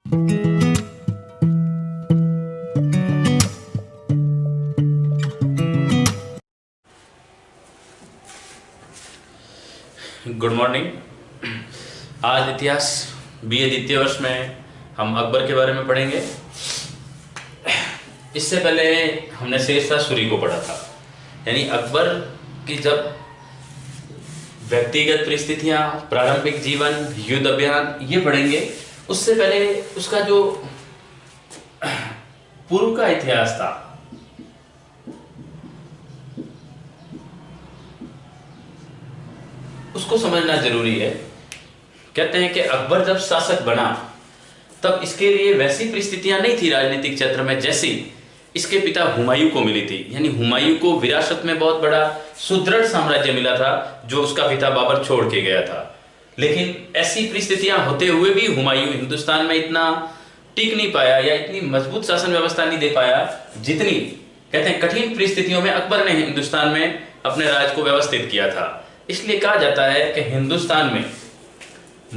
Good morning. आज इतिहास BA द्वितीय वर्ष में हम अकबर के बारे में पढ़ेंगे। इससे पहले हमने शेरशाह सूरी को पढ़ा था, यानी अकबर की जब व्यक्तिगत परिस्थितियां, प्रारंभिक जीवन, युद्ध अभियान, ये पढ़ेंगे। उससे पहले उसका जो पूर्व का इतिहास था, उसको समझना जरूरी है। कहते हैं कि अकबर जब शासक बना तब इसके लिए वैसी परिस्थितियां नहीं थी राजनीतिक क्षेत्र में जैसी इसके पिता हुमायूं को मिली थी। यानी हुमायूं को विरासत में बहुत बड़ा सुदृढ़ साम्राज्य मिला था जो उसका पिता बाबर छोड़ के गया था। लेकिन ऐसी परिस्थितियां होते हुए भी हुमायूं हिंदुस्तान में इतना टिक नहीं पाया या इतनी मजबूत शासन व्यवस्था नहीं दे पाया जितनी, कहते हैं, कठिन परिस्थितियों में अकबर ने हिंदुस्तान में अपने राज को व्यवस्थित किया था। इसलिए कहा जाता है कि हिंदुस्तान में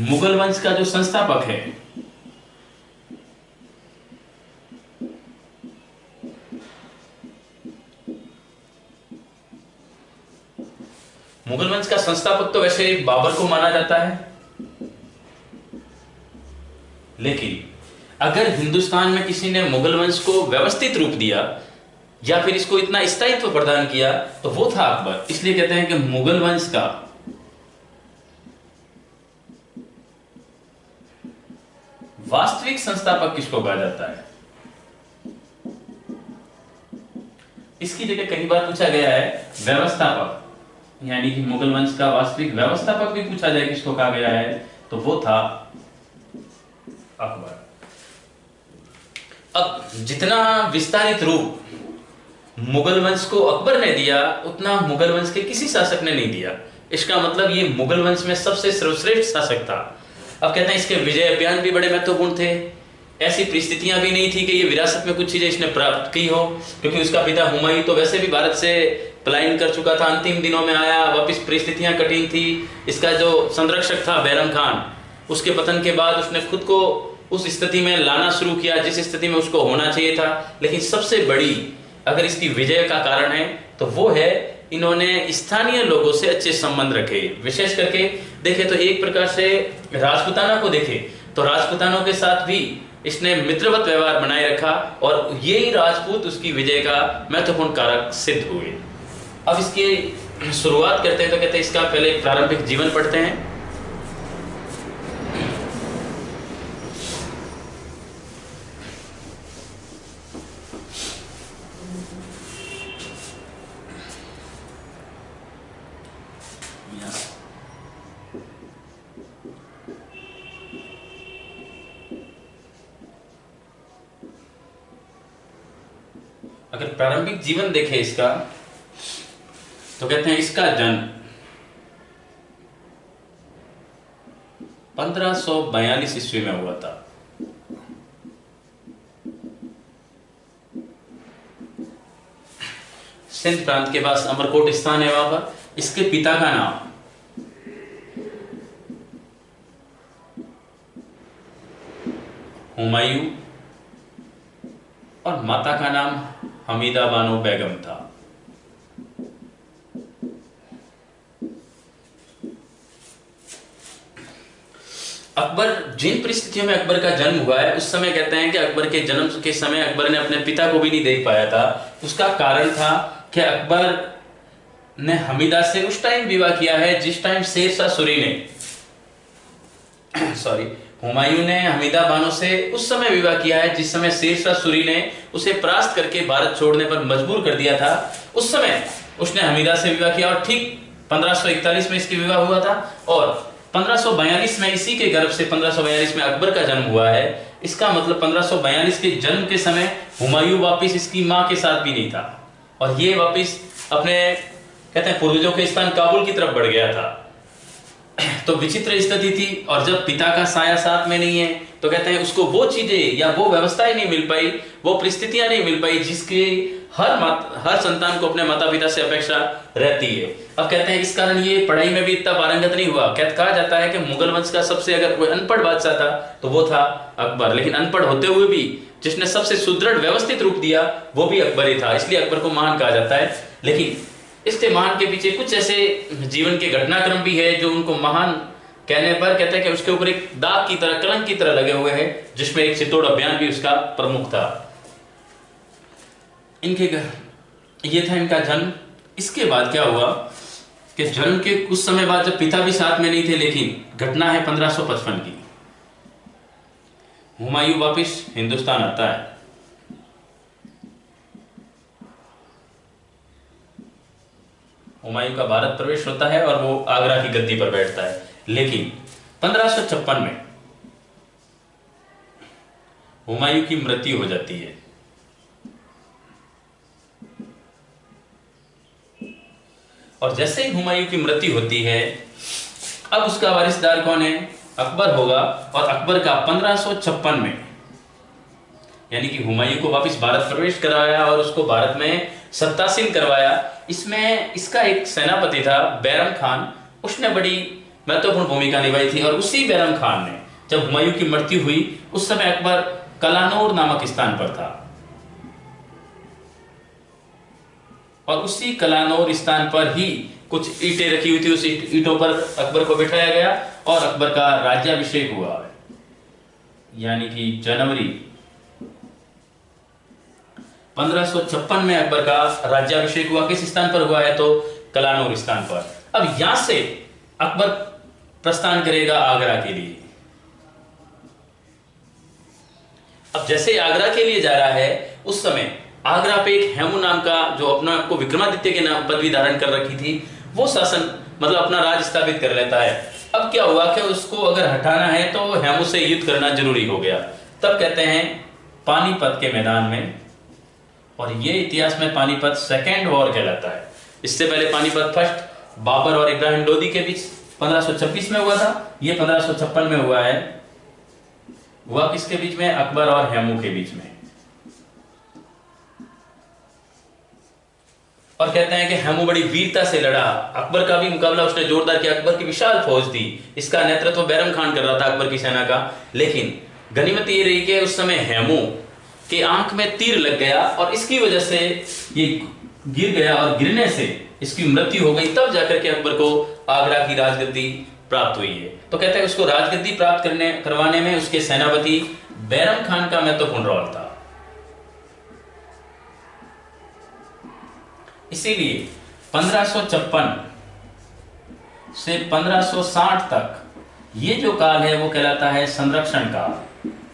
मुगल वंश का जो संस्थापक है, मुगल वंश का संस्थापक तो वैसे बाबर को माना जाता है, लेकिन अगर हिंदुस्तान में किसी ने मुगल वंश को व्यवस्थित रूप दिया या फिर इसको इतना स्थायित्व प्रदान किया तो वो था अकबर। इसलिए कहते हैं कि मुगल वंश का वास्तविक संस्थापक किसको कहा जाता है। इसकी जगह कई बार पूछा गया है व्यवस्थापक, यानी कि मुगल वंश का वास्तविक व्यवस्थापक भी पूछा जाए किसको कहा गया है तो वो था अकबर। अब जितना विस्तारित रूप मुगल वंश को अकबर ने दिया उतना मुगल वंश के किसी शासक ने नहीं दिया। इसका मतलब ये मुगल वंश में सबसे सर्वश्रेष्ठ शासक था। अब कहते हैं इसके विजय अभियान भी बड़े महत्वपूर्ण थे। ऐसी परिस्थितियां भी नहीं थी कि ये विरासत में कुछ चीजें इसने प्राप्त की हो, क्योंकि उसका पिता हुमायूं तो वैसे भी भारत से पलायन कर चुका था, अंतिम दिनों में आया, वापिस परिस्थितियां कठिन थी। इसका जो संरक्षक था बैरम खान, उसके पतन के बाद उसने खुद को उस स्थिति में लाना शुरू किया जिस स्थिति में उसको होना चाहिए था। लेकिन सबसे बड़ी अगर इसकी विजय का कारण है तो वो है इन्होंने स्थानीय लोगों से अच्छे संबंध रखे। विशेष करके देखे तो एक प्रकार से राजपूताना को देखे तो राजपूतानों के साथ भी इसने मित्रवत व्यवहार बनाए रखा और यही राजपूत उसकी विजय का महत्वपूर्ण कारक सिद्ध हुए। अब इसकी शुरुआत करते हैं तो कहते हैं इसका पहले प्रारंभिक जीवन पढ़ते हैं। अगर प्रारंभिक जीवन देखें इसका तो कहते हैं इसका जन्म 1542 ईस्वी में हुआ था। सिंध प्रांत के पास अमरकोट स्थान है, वहां पर इसके पिता का नाम हुमायूं और माता का नाम हमीदा बानो बेगम था। अकबर जिन परिस्थितियों में अकबर का जन्म हुआ है उस समय कहते हैं कि अकबर के जन्म के समय अकबर ने अपने पिता को भी नहीं देख पाया था। उसका कारण था कि अकबर ने हमीदा से उस टाइम विवाह किया है जिस टाइम शेरशाह सूरी ने हुमायूं ने हमीदा बानो से उस समय विवाह किया है जिस समय शेरशाह सूरी ने उसे परास्त करके भारत छोड़ने पर मजबूर कर दिया था। उस समय उसने हमीदा से विवाह किया और ठीक 1541 में इसकी विवाह हुआ था और 1542 में इसी के गर्भ से 1542 में अकबर का जन्म हुआ है। इसका मतलब 1542 के जन्म के समय हुमायूं वापिस इसकी मां के साथ भी नहीं था और ये वापिस अपने, कहते हैं, पूर्वजों के स्थान काबुल की तरफ बढ़ गया था। तो विचित्र स्थिति थी और जब पिता का साया साथ में नहीं है तो कहते हैं उसको वो चीजें या वो व्यवस्थाएं नहीं मिल पाई, वो परिस्थितियां नहीं मिल पाई जिसके हर संतान को अपने माता पिता से अपेक्षा रहती है। अब कहते हैं इस कारण ये पढ़ाई में भी इतना पारंगत नहीं हुआ। कहा जाता है कि मुगल वंश का सबसे अगर कोई अनपढ़ बादशाह था तो वो था अकबर, लेकिन अनपढ़ होते हुए भी जिसने सबसे सुदृढ़ व्यवस्थित रूप दिया वो भी अकबर ही था, इसलिए अकबर को महान कहा जाता है। लेकिन इसके महान के पीछे कुछ ऐसे जीवन के घटनाक्रम भी है जो उनको महान कहने पर कहते हैं कि उसके ऊपर एक दाग की तरह, कलंक की तरह लगे हुए हैं, जिसमें एक चित्तौड़ अभियान भी उसका प्रमुख था। ये था इनका जन्म। इसके बाद क्या हुआ कि जन्म के कुछ समय बाद जब पिता भी साथ में नहीं थे, लेकिन घटना है 1555 की। हुमायूं वापिस हिंदुस्तान आता है। हुमायूं का भारत प्रवेश होता है और वो आगरा की गद्दी पर बैठता है। लेकिन 1556 में हुमायूं की मृत्यु हो जाती है। और जैसे ही हुमायूं की मृत्यु होती है, अब उसका वारिसदार कौन है? अकबर होगा। और अकबर का 1556 में, यानी कि हुमायूं को वापस भारत प्रवेश कराया और उसको भारत में सत्तासीन करवाया। इसमें इसका एक सेनापति था बैरम खान, उसने बड़ी महत्वपूर्ण भूमिका निभाई थी। और उसी बैरम खान ने जब हुमायूं की मृत्यु हुई उस समय अकबर कलानौर नामक स्थान पर था, और उसी कलानौर स्थान पर ही कुछ ईंटें रखी हुई थी। उस ईंटों पर अकबर को बिठाया गया और अकबर का राज्याभिषेक हुआ, यानी कि जनवरी 1556 में अकबर का राज्याभिषेक हुआ। किस स्थान पर हुआ है? तो कलानौर स्थान पर। अब यहां से अकबर प्रस्थान करेगा आगरा के लिए। अब जैसे आगरा के लिए जा रहा है, उस समय आगरा पे एक हेमू नाम का, जो अपना आपको विक्रमादित्य के नाम पदवी धारण कर रखी थी, वो शासन मतलब अपना राज स्थापित कर लेता है। अब क्या हुआ कि उसको अगर हटाना है तो हेमू से युद्ध करना जरूरी हो गया। तब कहते हैं पानीपत के मैदान में, और ये इतिहास में पानीपत सेकेंड वॉर कहलाता है। इससे पहले पानीपत फर्स्ट बाबर और इब्राहिम लोदी के बीच 1526 में हुआ था, ये 1556 में हुआ है। हुआ किसके बीच में? अकबर और हेमू के बीच में। और कहते हैं कि हेमू बड़ी वीरता से लड़ा, अकबर का भी मुकाबला उसने जोरदार किया। अकबर की विशाल फौज थी, इसका नेतृत्व बैरम खान कर रहा था अकबर की सेना का। लेकिन गनीमत ये रही कि उस समय हेमू के आंख में तीर लग गया और इसकी वजह से ये गिर गया, और गिरने से इसकी मृत्यु हो गई। तब जाकर के अकबर को आगरा की राजगद्दी प्राप्त हुई है। तो कहते हैं उसको राजगद्दी प्राप्त करवाने में उसके सेनापति बैरम खान का महत्वपूर्ण रोल था। इसीलिए 1556 से 1560 तक ये जो काल है वो कहलाता है संरक्षण काल।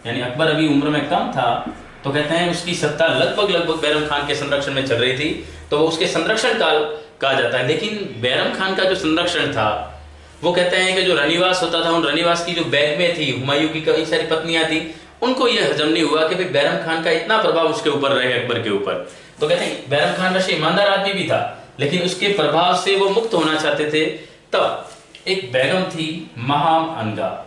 यानी अकबर अभी उम्र में कम था, तो कहते हैं उसकी सत्ता लगभग बैरम खान के संरक्षण में चल रही थी, तो वो उसके संरक्षण काल कहा जाता है। लेकिन बैरम खान का जो संरक्षण था, वो कहते हैं कि जो रनिवास होता था, उन रनिवास की जो बैगमें थी, हुमायूं की कई सारी पत्नियां थी, उनको यह हजम नहीं हुआ कि भाई बैरम खान का इतना प्रभाव उसके ऊपर रहे, अकबर के ऊपर। तो कहते हैं बैरम खान वैसे ईमानदार आदमी भी था, लेकिन उसके प्रभाव से वो मुक्त होना चाहते थे। तब एक बेगम थी महाम अनगा,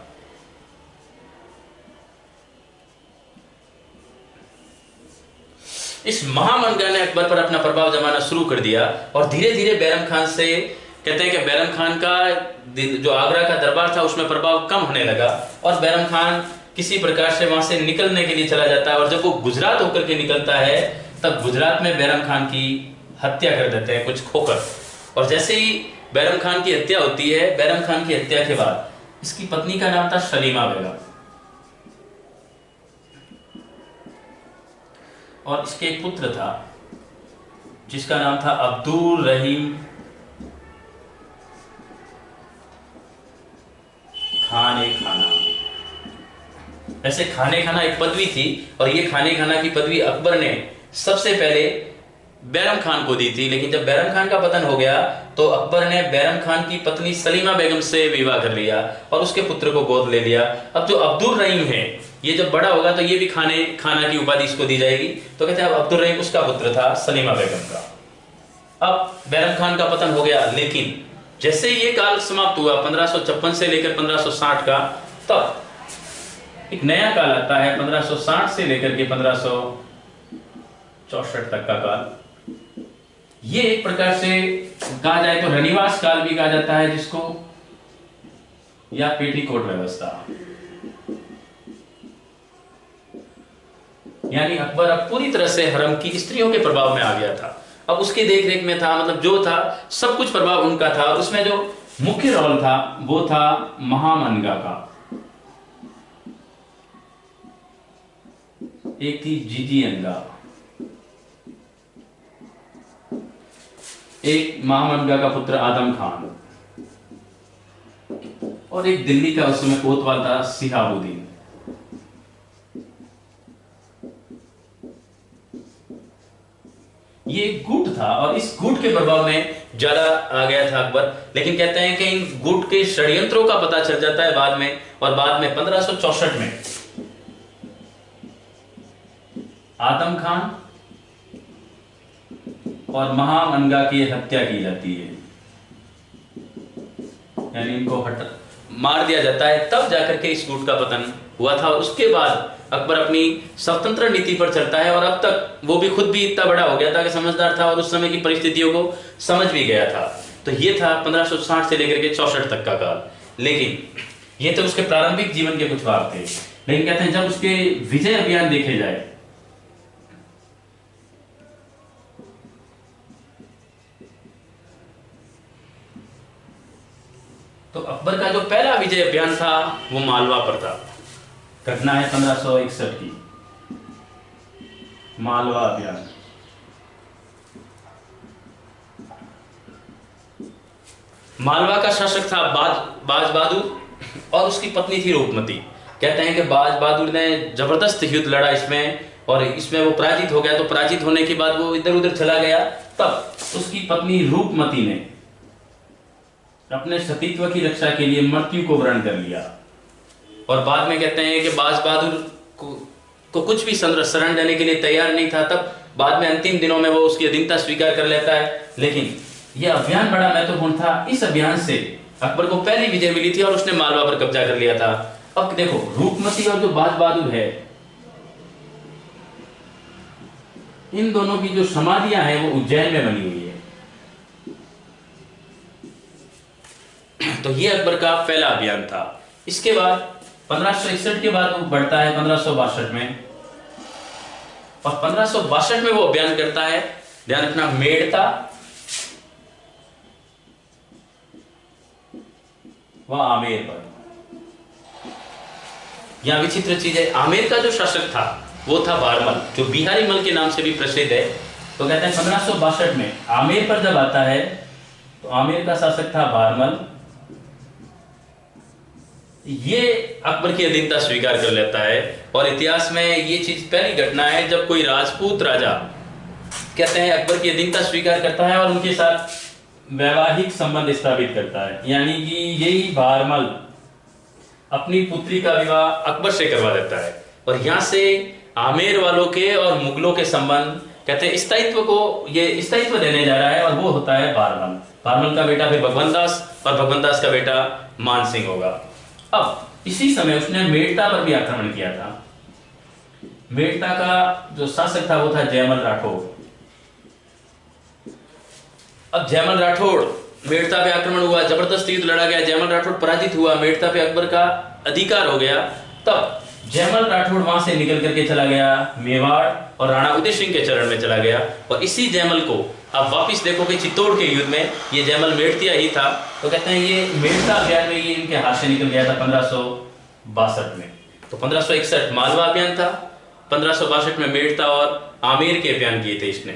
इस महाम अनगा ने अकबर पर अपना प्रभाव जमाना शुरू कर दिया, और धीरे धीरे बैरम खान से, कहते हैं कि बैरम खान का जो आगरा का दरबार था उसमें प्रभाव कम होने लगा, और बैरम खान किसी प्रकार से वहां से निकलने के लिए चला जाता है। और जब वो गुजरात होकर के निकलता है, तब गुजरात में बैरम खान की हत्या कर देते हैं कुछ खोकर। और जैसे ही बैरम खान की हत्या होती है, बैरम खान की हत्या के बाद इसकी पत्नी का नाम था सलीमा बेगम, और इसके एक पुत्र था जिसका नाम था अब्दुल रहीम खाने खाना। ऐसे खाने खाना एक पदवी थी, और ये खाने खाना की पदवी अकबर ने सबसे पहले बैरम खान को दी थी। लेकिन जब बैरम खान का पतन हो गया तो अकबर ने बैरम खान की पत्नी सलीमा बेगम से विवाह कर लिया और उसके पुत्र को गोद ले लिया। अब जो अब्दुल रहीम है, ये जब बड़ा होगा तो ये भी खाने खाना की उपाधि इसको दी जाएगी। तो कहते हैं अब अब्दुल रहीम उसका पुत्र था सलीमा बेगम का। अब बैरम खान का पतन हो गया, लेकिन जैसे ये काल समाप्त हुआ 1556 से लेकर 1560 का, तब एक नया काल आता है 1560 से लेकर के 1564 64 तक का काल। ये एक प्रकार से कहा जाए तो रनिवास काल भी कहा जाता है जिसको, या पेटीकोट व्यवस्था। यानी अकबर अब पूरी तरह से हरम की स्त्रियों के प्रभाव में आ गया था, अब उसकी देखरेख में था, मतलब जो था सब कुछ प्रभाव उनका था। उसमें जो मुख्य रोल था वो था महामनगा का। एक थी जीजी अनगा, एक महामनगा का पुत्र आदम खान, और एक दिल्ली का उस समय कोतवाल था सिहाबुद्दीन। ये एक गुट था और इस गुट के प्रभाव में ज्यादा आ गया था अकबर। लेकिन कहते हैं कि इन गुट के षड्यंत्रों का पता चल जाता है बाद में, और बाद में 1564 में आदम खान और महामनगा की हत्या की जाती है, यानी इनको मार दिया जाता है, तब जाकर के इस गुट का पतन हुआ था। और उसके बाद अकबर अपनी स्वतंत्र नीति पर चलता है, और अब तक वो भी खुद भी इतना बड़ा हो गया था कि समझदार था और उस समय की परिस्थितियों को समझ भी गया था। तो ये था 1560 से लेकर के 64 तक का काल। लेकिन ये तो उसके प्रारंभिक जीवन के कुछ भाग थे। लेकिन कहते हैं जब उसके विजय अभियान देखे जाए तो अकबर का जो पहला विजय अभियान था वो मालवा पर था। घटना है 1561 की, मालवा अभियान। मालवा का शासक था बाज बहादुर और उसकी पत्नी थी रूपमती। कहते हैं कि बाज बहादुर ने जबरदस्त युद्ध लड़ा इसमें, और इसमें वो पराजित हो गया। तो पराजित होने के बाद वो इधर उधर चला गया, तब उसकी पत्नी रूपमती ने अपने सतीत्व की रक्षा के लिए मृत्यु को वरण कर लिया। और बाद में कहते हैं कि बाज बहादुर को कुछ भी शरण देने के लिए तैयार नहीं था। तब बाद में अंतिम दिनों में वो उसकी अधीनता स्वीकार कर लेता है। लेकिन यह अभियान बड़ा महत्वपूर्ण था। इस अभियान से अकबर को पहली विजय मिली थी और उसने मालवा पर कब्जा कर लिया था। अब देखो रूपमती और जो बाज बहादुर है, इन दोनों की जो समाधियां हैं वो उज्जैन में बनी हुई है। तो ये अकबर का पहला अभियान था। इसके बाद 1561 के बाद वो बढ़ता है 1562 में, और 1562 में वो अभियान करता है, ध्यान रखना, मेड़ता व आमेर पर। यहां विचित्र चीज है, आमेर का जो शासक था वो था बारमल, जो बिहारी मल के नाम से भी प्रसिद्ध है। तो कहते हैं 1562 में आमेर पर जब आता है तो आमेर का शासक था बारमल। ये अकबर की अधीनता स्वीकार कर लेता है, और इतिहास में ये चीज पहली घटना है जब कोई राजपूत राजा, कहते हैं, अकबर की अधीनता स्वीकार करता है और उनके साथ वैवाहिक संबंध स्थापित करता है। यानी कि यही बारमल अपनी पुत्री का विवाह अकबर से करवा देता है, और यहां से आमेर वालों के और मुगलों के संबंध, कहते हैं, स्थायित्व को ये स्थायित्व देने जा रहा है, और वो होता है बारमल। बारमल का बेटा फिर भगवंत दास, और भगवंत दास का बेटा मान सिंह होगा। अब इसी समय उसने मेड़ता पर भी आक्रमण किया था। मेड़ता का जो शासक था वो था जयमल राठौड़। अब जयमल राठौड़, मेड़ता पे आक्रमण हुआ, जबरदस्त युद्ध लड़ा गया, जयमल राठौड़ पराजित हुआ, मेड़ता पे अकबर का अधिकार हो गया। तब जयमल राठौड़ वहां से निकल करके चला गया मेवाड़, और राणा उदय सिंह के चरण में चला गया। और इसी जयमल को आप वापिस देखो कि चित्तौड़ के युद्ध में ये जयमल मेड़तिया ही था। तो कहते हैं ये मेड़ता अभियान में ये इनके हाथ से निकल गया था 1562 में। तो 1561 मालवा अभियान था, 1562 में मेड़ता और आमेर के अभियान किए थे इसने।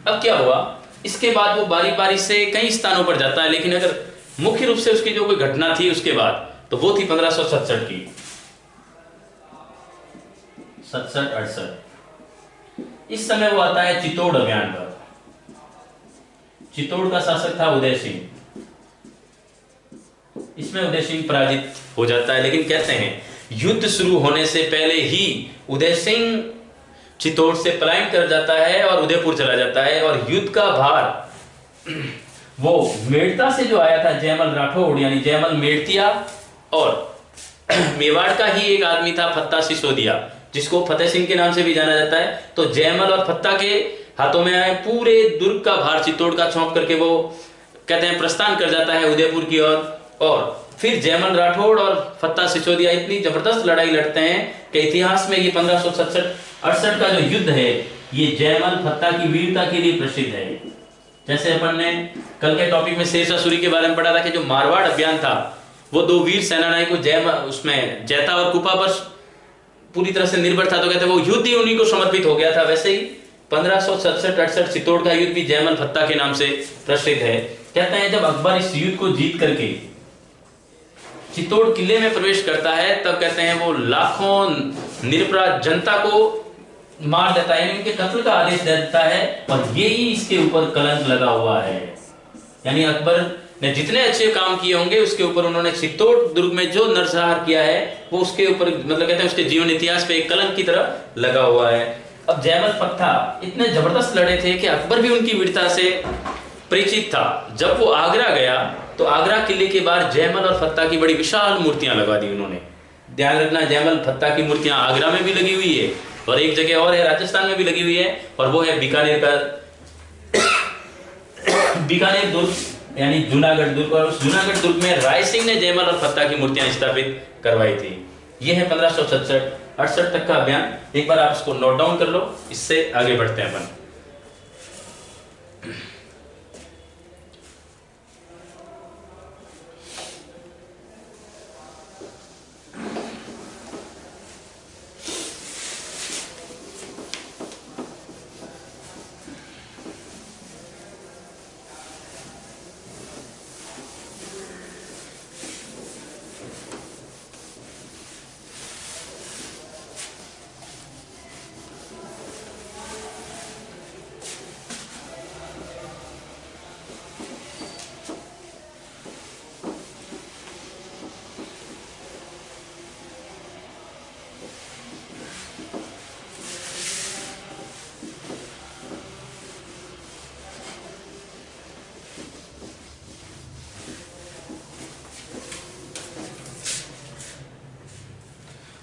अब क्या हुआ, इसके बाद वो बारी बारी से कई स्थानों पर जाता है, लेकिन अगर मुख्य रूप से उसकी जो कोई घटना थी उसके बाद, तो वो थी 1567 की, 67-68। इस समय वो आता है चित्तौड़ अभियान पर। चित्तौड़ का शासक था उदय सिंह। इसमें उदय सिंह पराजित हो जाता है, लेकिन कहते हैं युद्ध शुरू होने से पहले ही उदय सिंह चित्तौड़ से पलायन कर जाता है और उदयपुर चला जाता है। और युद्ध का भार वो मेड़ता से जो आया था जयमल राठौड़, यानी जयमल मेड़तिया, और मेवाड़ का ही एक आदमी था फत्ता सिसोदिया, जिसको फतेह सिंह के नाम से भी जाना जाता है। तो जयमल और फत्ता के हाथों में आए, पूरे दुर्ग का भार चित्तौड़ का सौंप करके वो कहते हैं प्रस्थान कर जाता है उदयपुर की ओर। और फिर जयमल राठौड़ और फत्ता सिसोदिया इतनी जबरदस्त लड़ाई लड़ते हैं कि इतिहास में ये 1567-68 का जो युद्ध है ये जयमल फत्ता की वीरता के लिए प्रसिद्ध है। जैसे अपन ने कल के टॉपिक में शेरशाह सूरी के बारे में पढ़ा था कि जो मारवाड़ अभियान था वो दो वीर सेनानायक को उसमें जैता और कुपा पर पूरी तरह से निर्भर था, तो कहते हैं वो युद्ध ही उन्हीं को समर्पित हो गया था। वैसे ही 1567-68 चित्तौड़ का युद्ध भी जयमल फत्ता के नाम से प्रसिद्ध है। कहते हैं जब अकबर इस युद्ध को जीत करके चित्तौड़ किले में प्रवेश करता है तब कहते हैं वो लाखों निरपराध जनता को मार देता है, इनके कत्ल का आदेश दे देता है और यही इसके ऊपर कलंक लगा हुआ है। यानी अकबर ने जितने अच्छे काम किए होंगे उसके ऊपर उन्होंने चित्तौड़ दुर्ग में जो नरसंहार किया है वो उसके ऊपर मतलब कहते हैं उसके जीवन इतिहास पे एक कलंक की तरह लगा हुआ है। अब जयमल फत्ता इतने जबरदस्त लड़े थे कि अकबर भी उनकी वीरता से परिचित था। जब वो आगरा गया तो आगरा किले के बाहर जयमल और फत्ता की बड़ी विशाल मूर्तियां लगा दी उन्होंने। ध्यान रखना, जयमल फत्ता की मूर्तियां आगरा में भी लगी हुई है और एक जगह और है राजस्थान में भी लगी हुई है, और वो है बीकानेर का बीकानेर दुर्ग यानी जूनागढ़ दुर्ग। और उस जूनागढ़ दुर्ग में राय सिंह ने जयमल और फत्ता की मूर्तियां स्थापित करवाई थी। यह है 1567-68 तक का अभियान। एक बार आप इसको नोट डाउन कर लो, इससे आगे बढ़ते हैं अपन।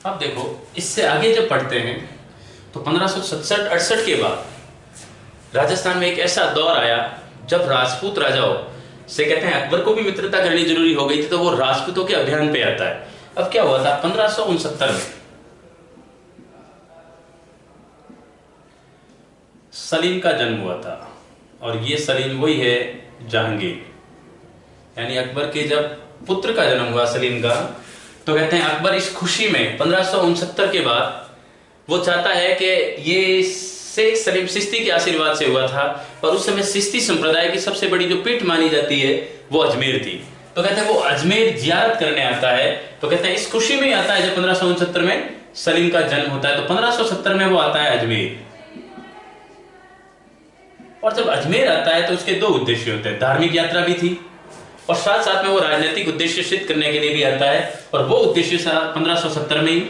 अब देखो, इससे आगे जब पढ़ते हैं तो 1567-68 के बाद राजस्थान में एक ऐसा दौर आया जब राजपूत राजाओं से कहते हैं अकबर को भी मित्रता करनी जरूरी हो गई थी, तो वो राजपूतों के अभियान पे आता है। अब क्या हुआ था 1569 में सलीम का जन्म हुआ था, और ये सलीम वही है जहांगीर, यानी अकबर के जब पुत्र का जन्म हुआ सलीम का, तो कहते हैं अकबर इस खुशी में 1569 के बाद वो चाहता है कि ये शेख सलीम चिश्ती के आशीर्वाद से हुआ था, और उस समय चिश्ती संप्रदाय की सबसे बड़ी जो पीठ मानी जाती है वो अजमेर थी। तो कहते हैं वो अजमेर जियारत करने आता है। तो कहते हैं इस खुशी में ही आता है जब 1569 में सलीम का जन्म होता है, तो 1570 में वो आता है अजमेर। और जब अजमेर आता है तो उसके दो उद्देश्य होते हैं, धार्मिक यात्रा भी थी और साथ साथ में वो राजनीतिक उद्देश्य सिद्ध करने के लिए भी आता है। और वो उद्देश्य 1570 में ही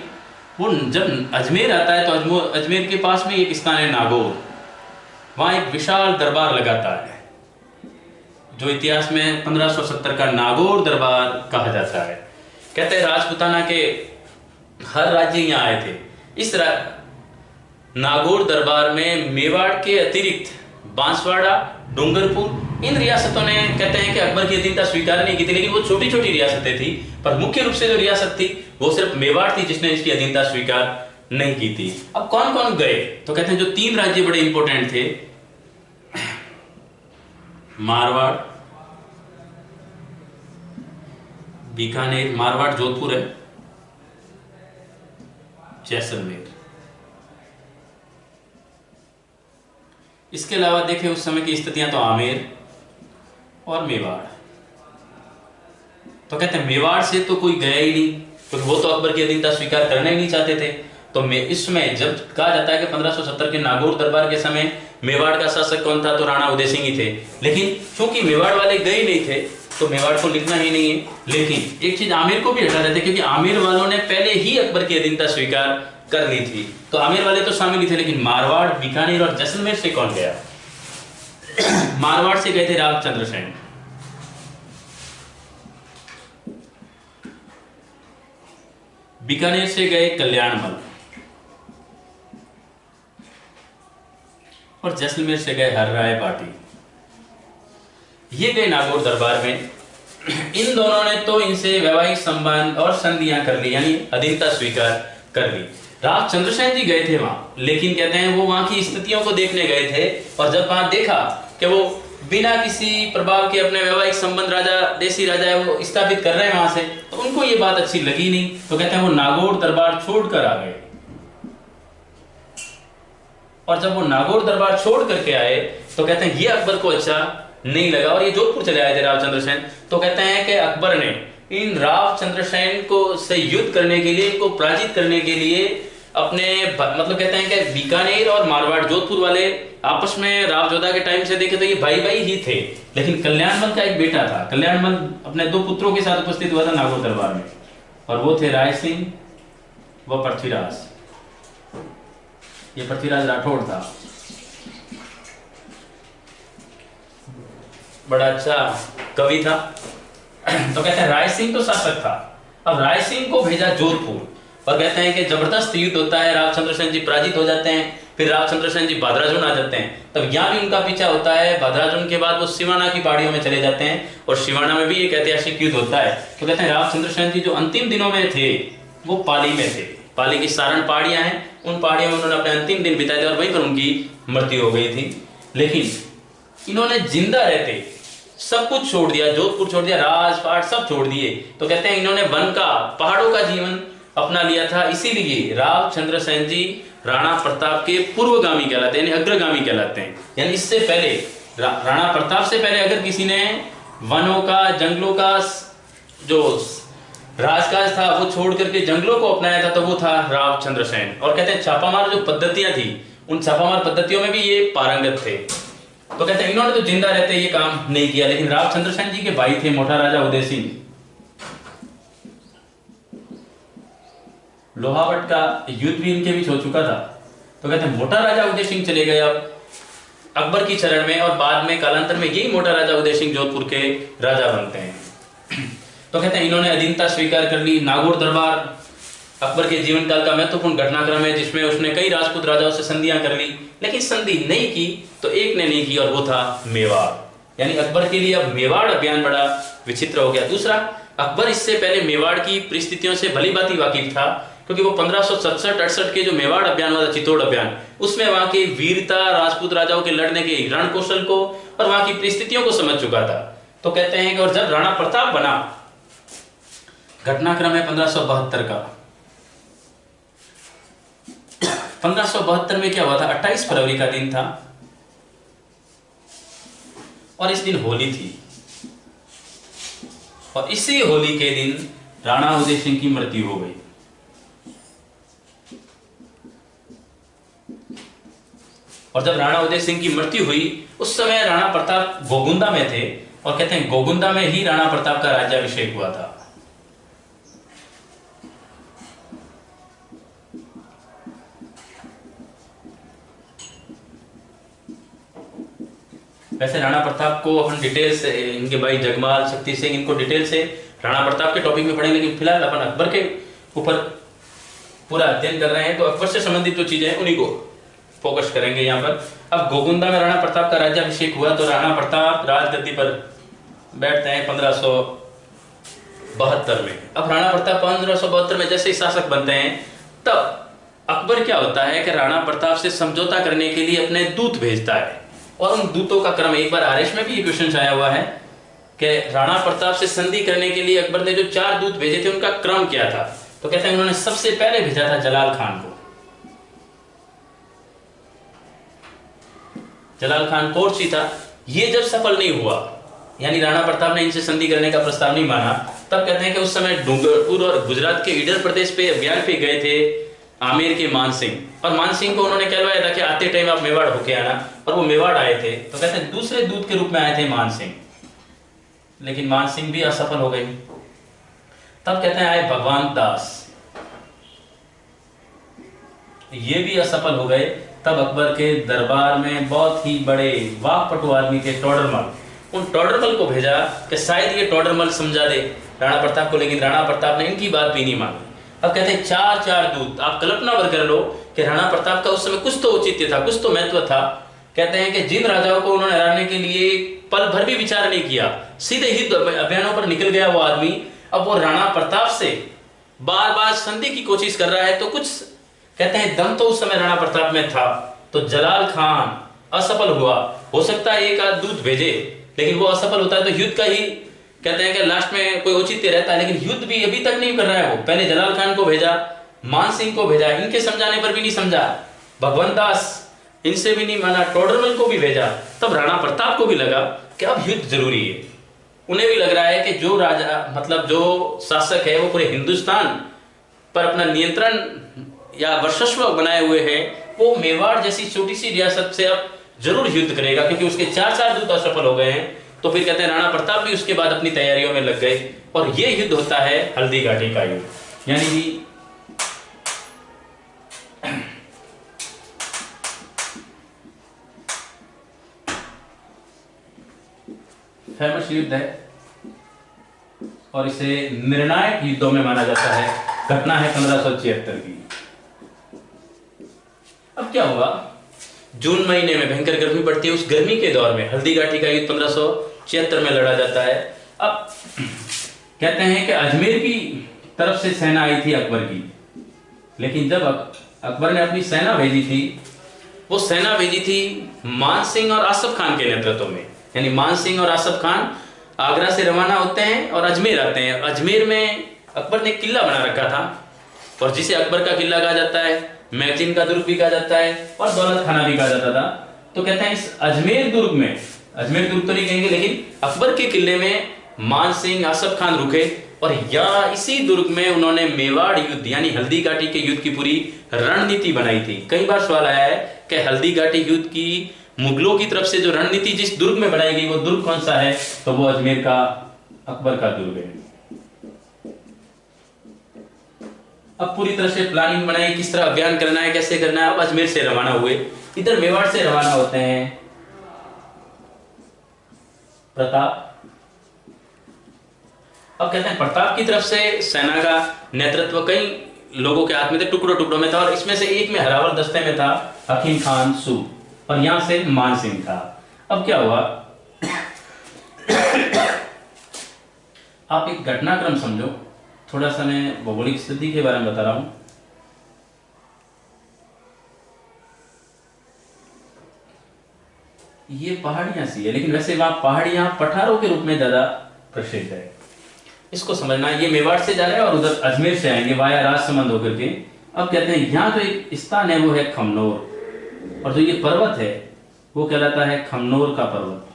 वो जब अजमेर आता है तो अजमेर के पास में एक स्थान है नागौर, वहां एक विशाल दरबार लगाता है जो इतिहास में 1570 का नागौर दरबार कहा जाता है। कहते हैं राजपूताना के हर राज्य यहाँ आए थे। इस नागौर दरबार में मेवाड़ के अतिरिक्त बांसवाड़ा, डूंगरपुर, इन रियासतों ने कहते हैं कि अकबर की अधीनता स्वीकार नहीं की थी, लेकिन वो छोटी छोटी रियासतें थी, पर मुख्य रूप से जो रियासत थी वो सिर्फ मेवाड़ थी जिसने इसकी अधीनता स्वीकार नहीं की थी। अब कौन कौन गए, तो कहते हैं जो तीन राज्य बड़े इंपॉर्टेंट थे, मारवाड़, बीकानेर, मारवाड़ जोधपुर है, जैसलमेर। इसके अलावा देखें उस समय की स्थितियां तो आमेर और मेवाड़। तो कहते हैं मेवाड़ से तो कोई गया ही नहीं, क्योंकि वो तो अकबर की अधीनता स्वीकार करना ही नहीं चाहते थे। तो इसमें जब कहा जाता है कि 1570 के नागौर दरबार के समय मेवाड़ का शासक कौन था, तो राणा उदय सिंह ही थे। लेकिन क्योंकि मेवाड़ वाले गए नहीं थे तो मेवाड़ को लिखना ही नहीं है। लेकिन एक चीज आमेर को भी हटा देते, क्योंकि आमेर वालों ने पहले ही अकबर की अधीनता स्वीकार कर ली थी, तो आमेर वाले तो शामिल ही थे। लेकिन मारवाड़, बीकानेर और जैसलमेर से कौन गया? मारवाड़ से गए थे रामचंद्र सेन, बीकानेर से गए कल्याणमल, और जैसलमेर से गए हर्राय पाटी। ये गए नागौर दरबार में। इन दोनों ने तो इनसे वैवाहिक संबंध और संधियां कर ली, यानी अधीनता स्वीकार कर ली। राव चंद्रसेन जी गए थे वहां, लेकिन कहते हैं वो वहां की स्थितियों को देखने गए थे, और जब वहां देखा कि वो बिना किसी प्रभाव के अपने वैवाहिक संबंध राजा देसी राजा है वो स्थापित कर रहे हैं वहां से, तो उनको ये बात अच्छी लगी नहीं। तो कहते हैं वो नागौर दरबार छोड़कर आ गए। और जब वो नागौर दरबार छोड़ करके आए तो कहते हैं ये अकबर को अच्छा नहीं लगा, और ये जोधपुर चले आए थे राव चंद्रसेन। तो कहते हैं कि अकबर ने इन राव चंद्रसेन को से युद्ध करने के लिए, इनको पराजित करने के लिए अपने मतलब कहते हैं कि बीकानेर और मारवाड़ जोधपुर वाले आपस में राव जोधा के टाइम से देखे तो ये भाई भाई ही थे, लेकिन कल्याणमल का एक बेटा था। कल्याणमल अपने 2 पुत्रों के साथ उपस्थित हुआ था नागौर दरबार में, और वो थे राय सिंह व पृथ्वीराज। ये पृथ्वीराज राठौड़ था, बड़ा अच्छा कवि था। तो कहते हैं राय सिंह तो शासक था। अब राय सिंह को भेजा जोधपुर, और कहते हैं कि जबरदस्त युद्ध होता है, राव चंद्रसेन जी पराजित हो जाते हैं। फिर राव चंद्रसेन जी भादराजुन आ जाते हैं, तब यहाँ भी उनका पीछा होता है। भादराजुन के बाद वो सिवाना की पहाड़ियों में चले जाते हैं, और सिवाना में भी एक ऐतिहासिक युद्ध होता है। तो कहते हैं राव चंद्रसेन जी जो अंतिम दिनों में थे वो पाली में थे। पाली की सारण पहाड़ियां हैं, उन पहाड़ियों में उन्होंने अपने अंतिम दिन बिताए थे, और वहीं पर उनकी मृत्यु हो गई थी। लेकिन इन्होंने जिंदा रहते सब कुछ छोड़ दिया, जोधपुर छोड़ दिया, राजपाट सब छोड़ दिए। तो कहते हैं इन्होंने वन का, पहाड़ों का जीवन अपना लिया था। इसीलिए राव चंद्रसेन जी राणा प्रताप के पूर्वगामी कहलाते हैं, यानी अग्रगामी कहलाते हैं। यानी इससे पहले राणा प्रताप से पहले अगर किसी ने वनों का, जंगलों का जो राजकाज था वो छोड़ करके जंगलों को अपनाया था, तो वो था राव चंद्रसेन। और कहते हैं छापामार जो पद्धतियां थी, उन छापामार पद्धतियों में भी ये पारंगत थे। तो कहते हैं इन्होंने तो जिंदा रहते ये काम नहीं किया, लेकिन राव चंद्रसेन जी के भाई थे मोटा राजा उदय सिंह। लोहावट का युद्ध भी इनके बीच हो चुका था। तो कहते हैं मोटा राजा उदय सिंह चले गए अब अकबर की चरण में, और बाद में कालांतर में यही मोटा राजा उदय सिंह जोधपुर के राजा बनते हैं। तो कहते हैं इन्होंने अधीनता स्वीकार कर ली। नागौर दरबार अकबर के जीवन काल का महत्वपूर्ण घटनाक्रम है, जिसमें उसने कई राजपूत राजाओं से संधियां कर ली, लेकिन संधि नहीं की तो एक ने नहीं की, और वो था मेवाड़। यानी अकबर के लिए अब मेवाड़ अभियान बड़ा विचित्र हो गया। दूसरा, अकबर इससे पहले मेवाड़ की परिस्थितियों से भली भांति वाकिफ था, क्योंकि वो 1567-68 के जो मेवाड़ अभियान हुआ था, चित्तौड़ अभियान, उसमें वहां की वीरता, राजपूत राजाओं के लड़ने के रण कौशल को और वहां की परिस्थितियों को समझ चुका था। तो कहते हैं कि और जब राणा प्रताप बना, घटनाक्रम है 1572 का। 1572 में क्या हुआ था, 28 फरवरी का दिन था, और इस दिन होली थी, और इसी होली के दिन राणा उदय सिंह की मृत्यु हो गई। और जब राणा उदय सिंह की मृत्यु हुई, उस समय राणा प्रताप गोगुंदा में थे, और कहते हैं गोगुंदा में ही राणा प्रताप का राज्याभिषेक हुआ था। वैसे राणा प्रताप को अपन डिटेल से, इनके भाई जगमाल, शक्ति सिंह, इनको डिटेल से राणा प्रताप के टॉपिक में पढ़ेंगे, लेकिन फिलहाल अपन अकबर के ऊपर पूरा अध्ययन कर रहे हैं, तो अकबर से संबंधित जो चीजें हैं उन्हीं को फोकस करेंगे यहाँ पर। अब गोगुंदा में राणा प्रताप का राज्याभिषेक हुआ, तो राणा प्रताप राजगद्दी पर बैठते हैं 1572 में। अब राणा प्रताप 1572 में जैसे ही शासक बनते हैं, तब अकबर क्या होता है कि राणा प्रताप से समझौता करने के लिए अपने दूत भेजता है, और उन दूतों का क्रम, एक बार आरएस में भी ये क्वेश्चन आया हुआ है कि राणा प्रताप से संधि करने के लिए अकबर ने जो 4 दूत भेजे थे उनका क्रम क्या था। तो कहते हैं उन्होंने सबसे पहले भेजा था जलाल खान को। जलाल खान कोर्ची था। ये जब सफल नहीं हुआ, यानी राणा प्रताप ने इनसे संधि करने का प्रस्ताव नहीं माना, तब कहते हैं कि उस समय डूंगरपुर और गुजरात के ईडर प्रदेश पे अभियान पे गए थे आमेर के मान सिंह, और मान सिंह को उन्होंने कहलवाया था कि आते टाइम आप मेवाड़ होके आना, और वो मेवाड़ आए थे। तो कहते हैं दूसरे दूत के रूप में आए थे मान सिंह, लेकिन मान सिंह भी असफल हो गए। तब कहते हैं आए भगवान दास, ये भी असफल हो गए। तब अकबर के दरबार में बहुत ही बड़े वाकपटु आदमी थे टोडरमल, उन टोडरमल को भेजा कि शायद ये टोडरमल समझा दे राणा प्रताप को, लेकिन राणा प्रताप ने इनकी बात भी नहीं मानी। अब कहते हैं 4 दूत, आप कल्पना कर लो कि राणा प्रताप का उस समय कुछ तो औचित्य था, कुछ तो महत्व था, कहते हैं कि जिन राजाओं को उन्होंने हराने के लिए पल भर भी विचार नहीं किया, सीधे युद्ध अभियानों पर निकल गया वो आदमी। अब वो राणा प्रताप से बार बार संधि की कोशिश कर रहा है, तो कुछ कहते हैं दम तो उस समय राणा प्रताप में था। तो जलाल खान असफल हुआ। हो सकता है एक आध दूत भेजे, लेकिन वो असफल होता है तो युद्ध का ही कहते हैं कि लास्ट में कोई औचित्य रहता है, लेकिन युद्ध भी अभी तक नहीं कर रहा है। वो पहले जलाल खान को भेजा, मान सिंह को भेजा, इनके समझाने पर भी नहीं समझा, भगवंत दास इनसे भी नहीं माना, टोडरमल को भी भेजा। तब राणा प्रताप को भी लगा कि अब युद्ध जरूरी है। उन्हें भी लग रहा है कि जो राजा मतलब जो शासक है वो पूरे हिंदुस्तान पर अपना नियंत्रण या वर्चस्व बनाए हुए है, वो मेवाड़ जैसी छोटी सी रियासत से अब जरूर युद्ध करेगा, क्योंकि उसके 4 दूत असफल हो गए हैं। तो फिर कहते हैं राणा प्रताप भी उसके बाद अपनी तैयारियों में लग गए, और ये युद्ध होता है हल्दी घाटी का युद्ध, यानी कि फेमस युद्ध है और इसे निर्णायक युद्धों में माना जाता है। घटना है 1576 की। अब क्या हुआ, जून महीने में भयंकर गर्मी पड़ती है। उस गर्मी के दौर में हल्दी घाटी का युद्ध 1576 में लड़ा जाता है। अब कहते हैं कि अजमेर की तरफ से सेना आई थी अकबर की, लेकिन जब अकबर ने अपनी सेना भेजी थी, वो सेना भेजी थी मान सिंह और आसफ खान के नेतृत्व में। यानी मान सिंह और आसफ खान आगरा से रवाना होते हैं और अजमेर आते हैं। अजमेर में अकबर ने किला बना रखा था, और जिसे अकबर का किला कहा जाता है, मैगजीन का दुर्ग भी कहा जाता है, और दौलत खाना भी कहा जाता था। तो कहते हैं इस अजमेर दुर्ग में, अजमेर दुर्ग तो नहीं कहेंगे, लेकिन अकबर के किले में मान सिंह आसफ खान रुके, और यहाँ इसी दुर्ग में उन्होंने मेवाड़ युद्ध यानी हल्दी घाटी के युद्ध की पूरी रणनीति बनाई थी। कई बार सवाल आया है कि हल्दी घाटी युद्ध की मुगलों की तरफ से जो रणनीति जिस दुर्ग में बनाई गई, वो दुर्ग कौन सा है? तो वो अजमेर का अकबर का दुर्ग है। अब पूरी तरह से प्लानिंग बनाई, किस तरह अभियान करना है, कैसे करना है। अब अजमेर से रवाना हुए, इधर मेवाड़ से रवाना होते हैं प्रताप। अब कहते हैं प्रताप की तरफ से सेना का नेतृत्व कई लोगों के हाथ में थे, टुकड़ों टुकड़ों में था, और इसमें से एक में हरावर दस्ते में था हकीम खान सू, और यहां से मान सिंह था। अब क्या हुआ, आप एक घटनाक्रम समझो, थोड़ा सा मैं भौगोलिक स्थिति के बारे में बता रहा हूं। ये पहाड़ियां सी है, लेकिन वैसे वहां पहाड़ियां पठारों के रूप में ज्यादा प्रसिद्ध है। इसको समझना, ये मेवाड़ से जा रहे हैं और उधर अजमेर से आएंगे वाया राजसमंद होकर के। अब कहते हैं यहाँ जो एक स्थान है वो है खमनोर, और जो ये पर्वत है वो कहलाता है खमनोर का पर्वत।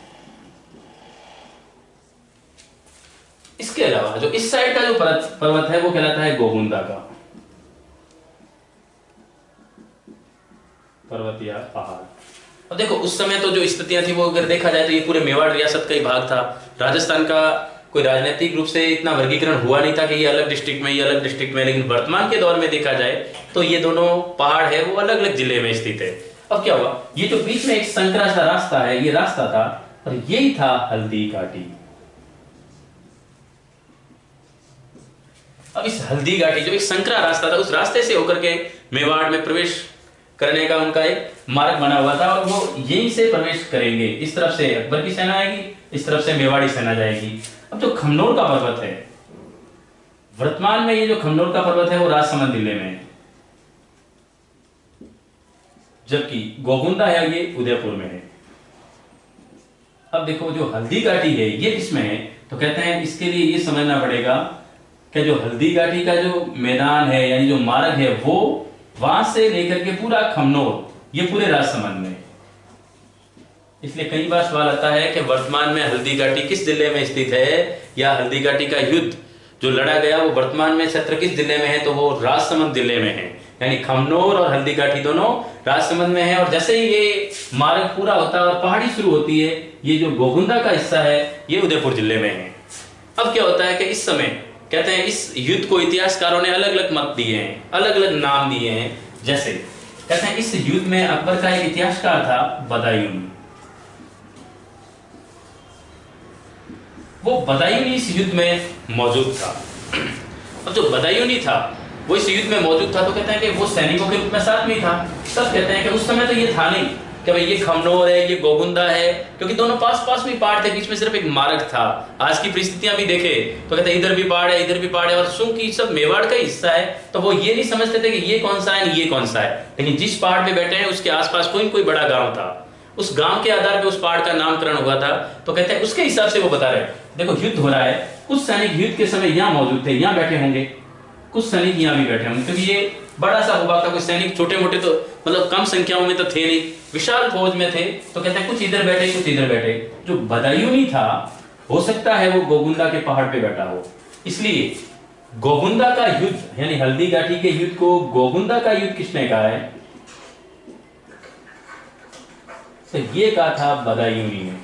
इसके अलावा जो इस साइड का जो पर्वत है वो कहलाता है गोगुंदा का पर्वत या पहाड़। अब देखो उस समय तो जो स्थितियां थी वो अगर देखा जाए तो ये पूरे मेवाड़ रियासत का ही भाग था। राजस्थान का कोई राजनीतिक रूप से इतना वर्गीकरण हुआ नहीं था कि ये अलग डिस्ट्रिक्ट में, ये अलग डिस्ट्रिक्ट में, लेकिन वर्तमान के दौर में देखा जाए तो ये दोनों पहाड़ है वो अलग अलग जिले में स्थित है। अब क्या हुआ, ये जो बीच में एक संकरा सा रास्ता है, ये रास्ता था और यही था हल्दी घाटी। अब इस हल्दी घाटी जो एक संकरा रास्ता था, उस रास्ते से होकर के मेवाड़ में प्रवेश करने का उनका एक मार्ग बना हुआ था, और वो यहीं से प्रवेश करेंगे। इस तरफ से अकबर की सेना आएगी, इस तरफ से मेवाड़ी सेना जाएगी। अब जो खमनोर का पर्वत है, वर्तमान में ये जो खमनोर का पर्वत है वो राजसमंद जिले में है, जबकि गोगुंदा है ये उदयपुर में है। अब देखो जो हल्दी घाटी है ये किसमें है, तो कहते हैं इसके लिए ये समझना पड़ेगा कि जो हल्दी घाटी का जो मैदान है यानी जो मार्ग है वो वहां से लेकर के पूरा खमनोर ये पूरे राजसमंद में। इसलिए कई बार सवाल आता है कि वर्तमान में हल्दी घाटी किस जिले में स्थित है, या हल्दी घाटी का युद्ध जो लड़ा गया वो वर्तमान में क्षेत्र किस जिले में है, तो वो राजसमंद जिले में है। यानी खमनोर और हल्दी घाटी दोनों राजसमंद में है। और जैसे ही ये मार्ग पूरा होता है और पहाड़ी शुरू होती है, ये जो गोगुंदा का हिस्सा है ये उदयपुर जिले में है। अब क्या होता है कि इस समय कहते हैं इस युद्ध को इतिहासकारों ने अलग अलग मत दिए हैं, अलग अलग नाम दिए हैं। जैसे कहते हैं इस युद्ध में अकबर का एक इतिहासकार था बदायूं। वो बदायूं इस युद्ध में मौजूद था। अब जो बदायूं था वो इस युद्ध में मौजूद था, तो कहते हैं कि वो सैनिकों के रूप में साथ में था। तब कहते हैं कि उस समय तो ये था नहीं, कि भाई ये खमनोर है, ये गोगुंदा है, क्योंकि दोनों पास पास में पहाड़ थे, बीच में सिर्फ एक मार्ग था। आज की परिस्थितियां भी देखे तो कहते हैं इधर भी पहाड़ है, इधर भी पहाड़ है, और चूंकि सब मेवाड़ का हिस्सा है तो वो ये नहीं समझते थे कि ये कौन सा है, ये कौन सा है। लेकिन जिस पहाड़ पे बैठे हैं उसके आसपास कोई कोई बड़ा गांव था, उस गांव के आधार पे उस पहाड़ का नामकरण हुआ था। तो कहते हैं उसके हिसाब से वो बता रहे हैं, देखो युद्ध हो रहा है, कुछ सैनिक युद्ध के समय यहाँ मौजूद थे, यहाँ बैठे होंगे, कुछ सैनिक यहाँ भी बैठे होंगे, क्योंकि ये बड़ा सा भूभाग था। कोई सैनिक छोटे मोटे तो मतलब कम संख्याओं में तो थे नहीं, विशाल फौज में थे। तो कहते हैं कुछ इधर बैठे, कुछ इधर बैठे। जो बदायूनी था हो सकता है वो गोगुंदा के पहाड़ पे बैठा हो, इसलिए गोगुंदा का युद्ध यानी हल्दी घाटी के युद्ध को गोगुंदा का युद्ध किसने कहा है? तो ये कहा था बदायूनी ने।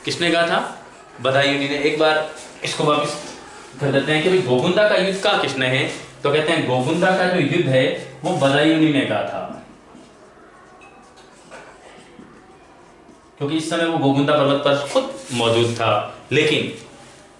किसने कहा था? बदायूनी ने। एक बार इसको वापस कर देते हैं कि भाई गोगुंदा का युद्ध कहा किसने है? तो कहते हैं गोगुंदा का जो युद्ध है वो बदायूनी ने कहा था, क्योंकि इस समय वो गोगुंदा पर्वत पर खुद मौजूद था। लेकिन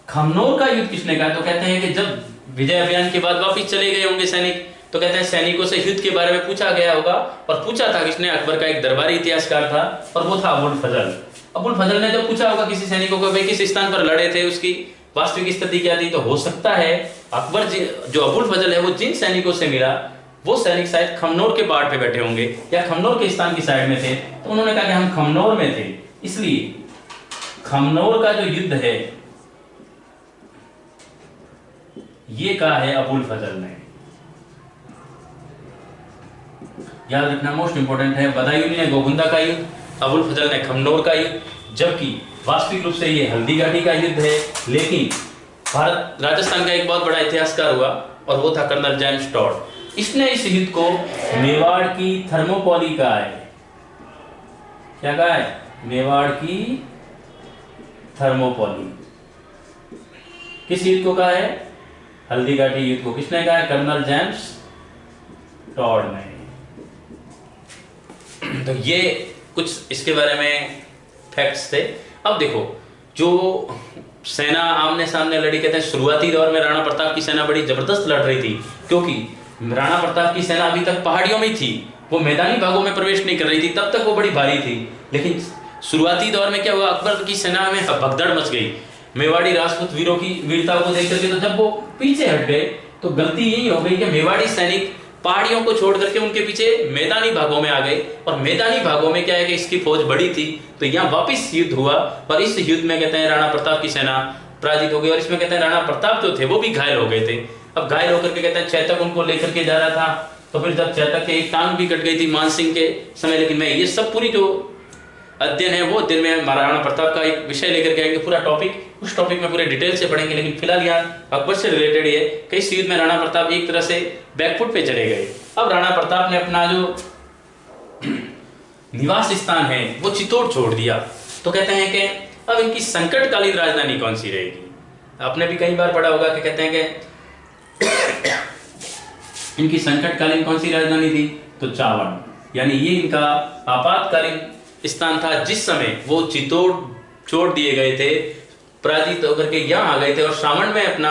खमनोर का युद्ध किसने कहा? तो कहते हैं कि जब विजय अभियान के बाद वापिस चले गए होंगे सैनिक, तो कहते हैं सैनिकों से युद्ध के बारे में पूछा गया होगा, और पूछा था किसने? अकबर का एक दरबारी इतिहासकार था, और वो था अबुल फजल। अबुल फजल ने जब पूछा होगा किसी सैनिकों को भाई किस स्थान पर लड़े थे, उसकी वास्तविक स्थिति क्या थी, तो हो सकता है अकबर जो अबुल फजल है वो जिन सैनिकों से मिला वो सैनिक शायद खमनोर के पहाड़ पे बैठे होंगे या खमनोर के स्थान की साइड में थे। तो उन्होंने कहा कि हम खमनोर में थे, इसलिए खमनोर का जो युद्ध है ये कहा है अबुल फजल ने। याद रखना, मोस्ट इंपोर्टेंट है। बदायूनी ने गोगुंदा का युद्ध, अबुल फजल ने खमनोर का युद्ध, जबकि वास्तविक रूप से ये हल्दी घाटी का युद्ध है। लेकिन भारत राजस्थान का एक बहुत बड़ा इतिहासकार हुआ और वो था कर्नल जेम्स टॉड। इसने इस युद्ध को मेवाड़ की थर्मोपोली कहा है। क्या कहा है? मेवाड़ की थर्मोपोली। किस युद्ध को कहा है? हल्दी घाटी युद्ध को। किसने कहा है? कर्नल जेम्स टॉड ने। तो ये कुछ इसके बारे में फैक्ट्स थे। अब देखो, जो सेना आमने सामने लड़ी, कहते हैं शुरुआती दौर में राणा प्रताप की सेना बड़ी जबरदस्त लड़ रही थी, क्योंकि राणा प्रताप की सेना अभी तक पहाड़ियों में थी, वो मैदानी भागों में प्रवेश नहीं कर रही थी, तब तक वो बड़ी भारी थी। लेकिन शुरुआती दौर में क्या हुआ, अकबर की सेना में भगदड़ मच गई। मेवाड़ी राजपूत वीरों की वीरता को देख करके तो जब वो पीछे हट गए तो गलती यही हो गई कि मेवाड़ी सैनिक पहाड़ियों को छोड़ करके उनके पीछे मैदानी भागों में आ गए, और मैदानी भागों में क्या है कि इसकी फौज बड़ी थी, तो यहाँ वापिस युद्ध हुआ, और इस युद्ध में कहते हैं राणा प्रताप की सेना पराजित हो गई। और इसमें कहते हैं राणा प्रताप जो थे वो भी घायल हो गए थे। अब घायल होकर के कहते हैं चैतक उनको लेकर के जा रहा था, तो फिर जब चैतक के एक टांग भी कट गई थी मानसिंह के समय। लेकिन मैं ये सब पूरी जो अध्ययन है वो दिन में महाराणा प्रताप का एक विषय लेकर के आएंगे, पूरा टॉपिक, उस टॉपिक में पूरे डिटेल से पढ़ेंगे। लेकिन फिलहाल यहाँ अकबर से रिलेटेड है कि इस युद्ध में राणा प्रताप एक तरह से बैकफुट पे चले गए। अब राणा प्रताप ने अपना जो निवास स्थान है वो चित्तौड़ छोड़ दिया। तो कहते हैं कि अब इनकी संकटकालीन राजधानी कौन सी रहेगी? आपने भी कई बार पढ़ा होगा कि कहते हैं कि इनकी संकटकालीन कौन सी राजधानी थी? तो चावड़, यानी ये इनका आपातकालीन स्थान था। जिस समय वो चित्तौड़ छोड़ दिए गए थे, पराजित होकर के यहाँ आ गए थे और सावन में अपना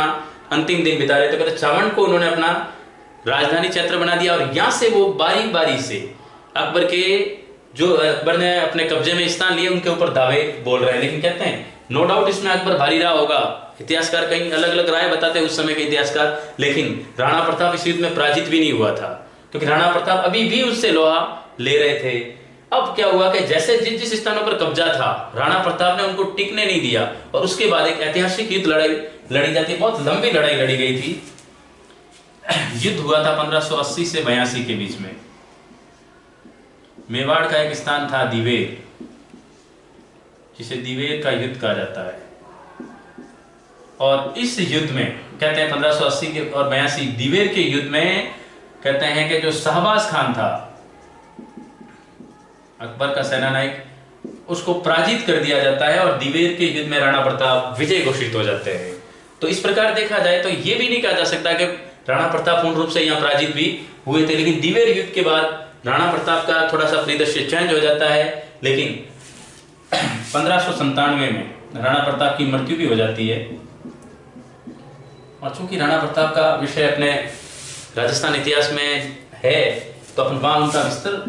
अंतिम दिन बिता रहे थे, कहते सावन को उन्होंने अपना राजधानी क्षेत्र बना दिया। और यहाँ से वो बारी बारी से अकबर के जो अकबर ने अपने कब्जे में स्थान लिए उनके ऊपर दावे बोल रहे हैं। लेकिन कहते हैं नो डाउट इसमें अकबर भारी रहा होगा। इतिहासकार कहीं अलग अलग राय बताते हैं उस समय के इतिहासकार, लेकिन राणा प्रताप इस युद्ध में पराजित भी नहीं हुआ था, क्योंकि राणा प्रताप अभी भी उससे लोहा ले रहे थे। अब क्या हुआ कि जैसे जिस जिस स्थानों पर कब्जा था राणा प्रताप ने उनको टिकने नहीं दिया, और उसके बाद एक ऐतिहासिक युद्ध लड़ी जाती, बहुत लंबी लड़ाई लड़ी गई थी। युद्ध हुआ था 1580 से 82 के बीच में। मेवाड़ का एक स्थान था दिवेर, जिसे दिवेर का युद्ध कहा जाता है। और इस युद्ध में कहते हैं 1580 के और 82 दिवेर के युद्ध में कहते हैं कि जो शहबाज खान था अकबर का सेनानायक, उसको पराजित कर दिया जाता है और दिवेर के युद्ध में राणा प्रताप विजय घोषित हो जाते हैं। तो इस प्रकार देखा जाए तो ये भी नहीं कहा जा सकता कि राणा प्रताप पूर्ण रूप से यहाँ पराजित भी हुए थे। लेकिन दिवेर युद्ध के बाद राणा प्रताप का थोड़ा सा परिदृश्य चेंज हो जाता है। लेकिन 1597 में राणा प्रताप की मृत्यु भी हो जाती है। और चूंकि राणा प्रताप का विषय अपने राजस्थान इतिहास में है, तो अपन वहां उनका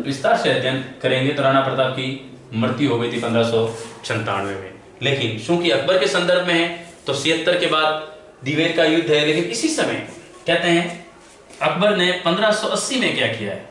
विस्तार से अध्ययन करेंगे। तो राणा प्रताप की मृत्यु हो गई थी 1597 में। लेकिन चूंकि अकबर के संदर्भ में है तो 76 के बाद दिवेर का युद्ध है। लेकिन इसी समय कहते हैं अकबर ने 1580 में क्या किया है,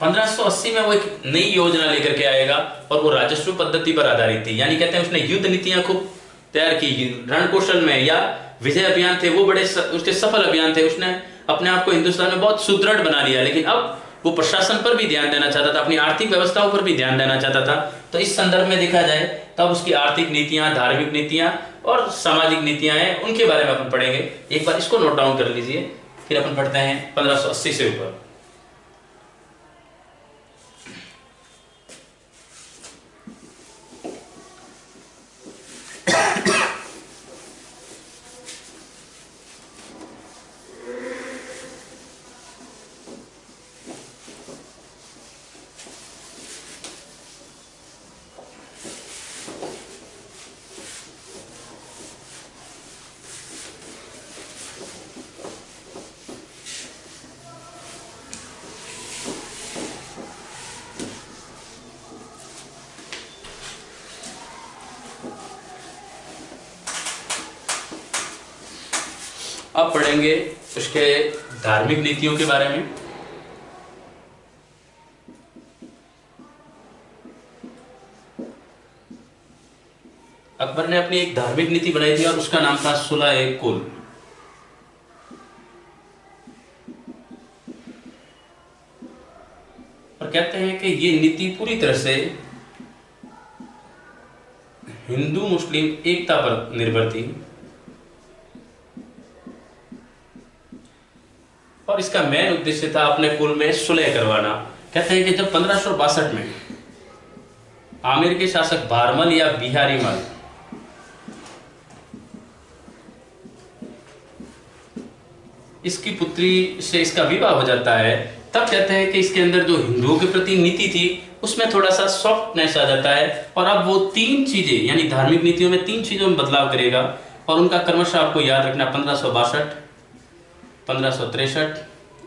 1580 में वो एक नई योजना लेकर के आएगा और वो राजस्व पद्धति पर आधारित थी। यानी कहते हैं उसने युद्ध नीतियां खूब तैयार की, रणकौशल में या विजय अभियान थे वो बड़े उसके सफल अभियान थे। उसने अपने आप को हिंदुस्तान में बहुत सुदृढ़ बना लिया। लेकिन अब वो प्रशासन पर भी ध्यान देना चाहता था, अपनी आर्थिक व्यवस्थाओं पर भी ध्यान देना चाहता था। तो इस संदर्भ में देखा जाए तब उसकी आर्थिक नीतियां, धार्मिक नीतियां और सामाजिक नीतियां हैं, उनके बारे में अपन पढ़ेंगे। एक बार इसको नोट डाउन कर लीजिए, फिर अपन पढ़ते हैं 1580 से ऊपर। अब पढ़ेंगे उसके धार्मिक नीतियों के बारे में। अकबर ने अपनी एक धार्मिक नीति बनाई थी और उसका नाम था सुलह-ए-कुल। और कहते हैं कि ये नीति पूरी तरह से हिंदू मुस्लिम एकता पर निर्भर थी और इसका मेन उद्देश्य था अपने कुल में सुलह करवाना। कहते हैं कि जब 1562 में आमेर के शासक भारमल या बिहारीमल इसकी पुत्री से इसका विवाह हो जाता है, तब कहते हैं कि इसके अंदर जो हिंदुओं के प्रति नीति थी उसमें थोड़ा सा सॉफ्टनेस आ जाता है और अब वो तीन चीजें यानी धार्मिक नीतियों में तीन चीजों में बदलाव करेगा और उनका क्रमशः आपको याद रखना 1562, 1563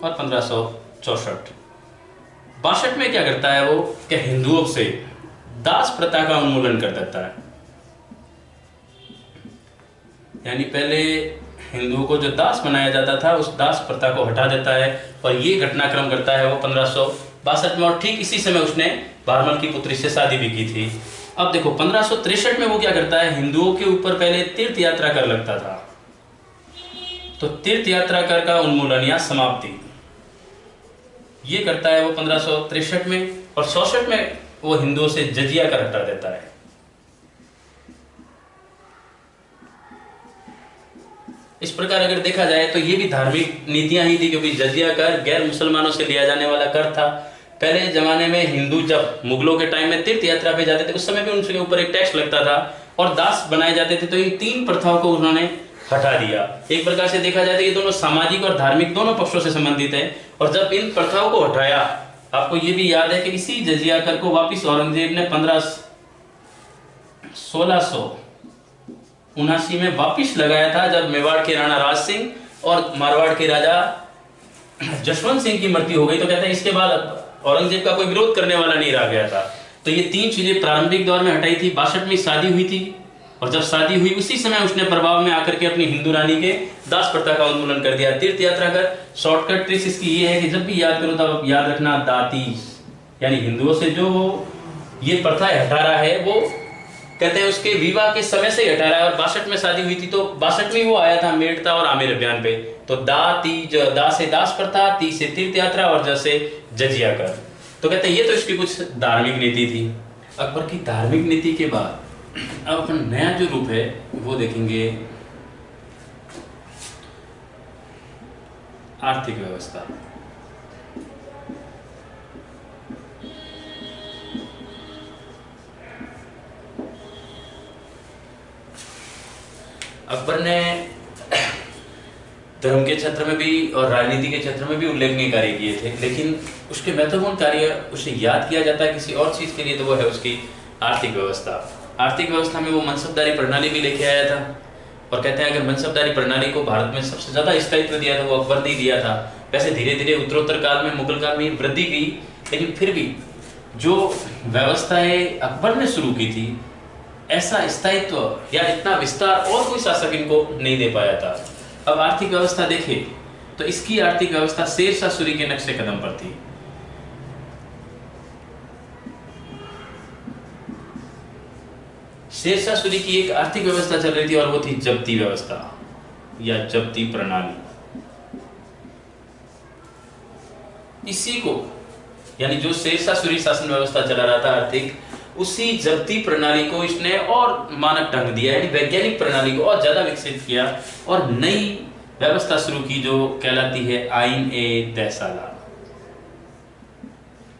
और 1564। 62 में क्या करता है वो कि हिंदुओं से दास प्रथा का उन्मूलन कर देता है। यानी पहले हिंदुओं को जो दास बनाया जाता था उस दास प्रथा को हटा देता है और ये घटनाक्रम करता है वो 1562 में। और ठीक इसी समय उसने भारमल की पुत्री से शादी भी की थी। अब देखो 1563 में वो क्या करता है, हिंदुओं के ऊपर पहले तीर्थ यात्रा कर लगता था, तो तीर्थ यात्रा कर का उन्मूलन या समाप्ति ये करता है वो 1563 में। और 64 में वो हिंदुओं से जजिया कर हटा देता है। इस प्रकार अगर देखा जाए तो ये भी धार्मिक नीतियां ही थी, क्योंकि जजिया कर गैर मुसलमानों से लिया जाने वाला कर था। पहले जमाने में हिंदू जब मुगलों के टाइम में तीर्थ यात्रा पे जाते थे उस समय भी उनके ऊपर एक टैक्स लगता था और दास बनाए जाते थे। तो इन तीन प्रथाओं को उन्होंने हटा दिया। एक प्रकार से देखा जाए तो ये दोनों सामाजिक और धार्मिक दोनों पक्षों से संबंधित है। और जब इन प्रथाओं को हटाया, आपको ये भी याद है कि इसी जजिया कर को वापिस औरंगजेब ने 1679 में वापिस लगाया था, जब मेवाड़ के राणा राज सिंह और मारवाड़ के राजा जशवंत सिंह की मृत्यु हो गई। तो कहते हैं इसके बाद औरंगजेब का कोई विरोध करने वाला नहीं रह गया था। तो ये तीन चीजें प्रारंभिक दौर में हटाई थी। 62 में शादी हुई थी और जब शादी हुई उसी समय उसने प्रभाव में आकर के अपनी हिंदू रानी के दास प्रथा का उन्मूलन कर दिया। तीर्थ यात्रा कर शॉर्टकट ट्रिक्स इसकी ये है कि जब भी याद करो तब याद रखना दातीस, यानी हिंदुओं से जो ये प्रथा हटा रहा है वो कहते हैं उसके विवाह के समय से ही हटा रहा है। और 62 में शादी हुई थी तो 62 में वो आया था मेड़ता और आमेर अभियान पे। तो दा से दास प्रथा, ती से तीर्थ यात्रा और ज से जजिया कर। तो कहते हैं ये तो इसकी कुछ धार्मिक नीति थी। अकबर की धार्मिक नीति के बाद अब अपन नया जो रूप है वो देखेंगे आर्थिक व्यवस्था। अकबर ने धर्म के क्षेत्र में भी और राजनीति के क्षेत्र में भी उल्लेखनीय कार्य किए थे, लेकिन उसके महत्वपूर्ण कार्य उसे याद किया जाता है किसी और चीज के लिए, तो वो है उसकी आर्थिक व्यवस्था। आर्थिक व्यवस्था में वो मनसबदारी प्रणाली भी लेके आया था। और कहते हैं अगर मनसबदारी प्रणाली को भारत में सबसे ज्यादा स्थायित्व दिया था वो अकबर ने दिया था। वैसे धीरे धीरे उत्तरोत्तर काल में, मुगल काल में वृद्धि की, लेकिन फिर भी जो व्यवस्थाएं अकबर ने शुरू की थी ऐसा स्थायित्व या इतना विस्तार और कोई शासक इनको नहीं दे पाया था। अब आर्थिक व्यवस्था देखें तो इसकी आर्थिक व्यवस्था शेरशाह सूरी के नक्शे कदम पर थी। शेरशाह सूरी की एक आर्थिक व्यवस्था चल रही थी और वो थी जब्ती व्यवस्था या जब्ती प्रणाली। इसी को यानी जो शेरशाह सूरी शासन व्यवस्था चला रहा था आर्थिक, उसी जब्ती प्रणाली को इसने और मानक ढंग दिया, यानी वैज्ञानिक प्रणाली को और ज्यादा विकसित किया और नई व्यवस्था शुरू की जो कहलाती है आईन ए देसाला।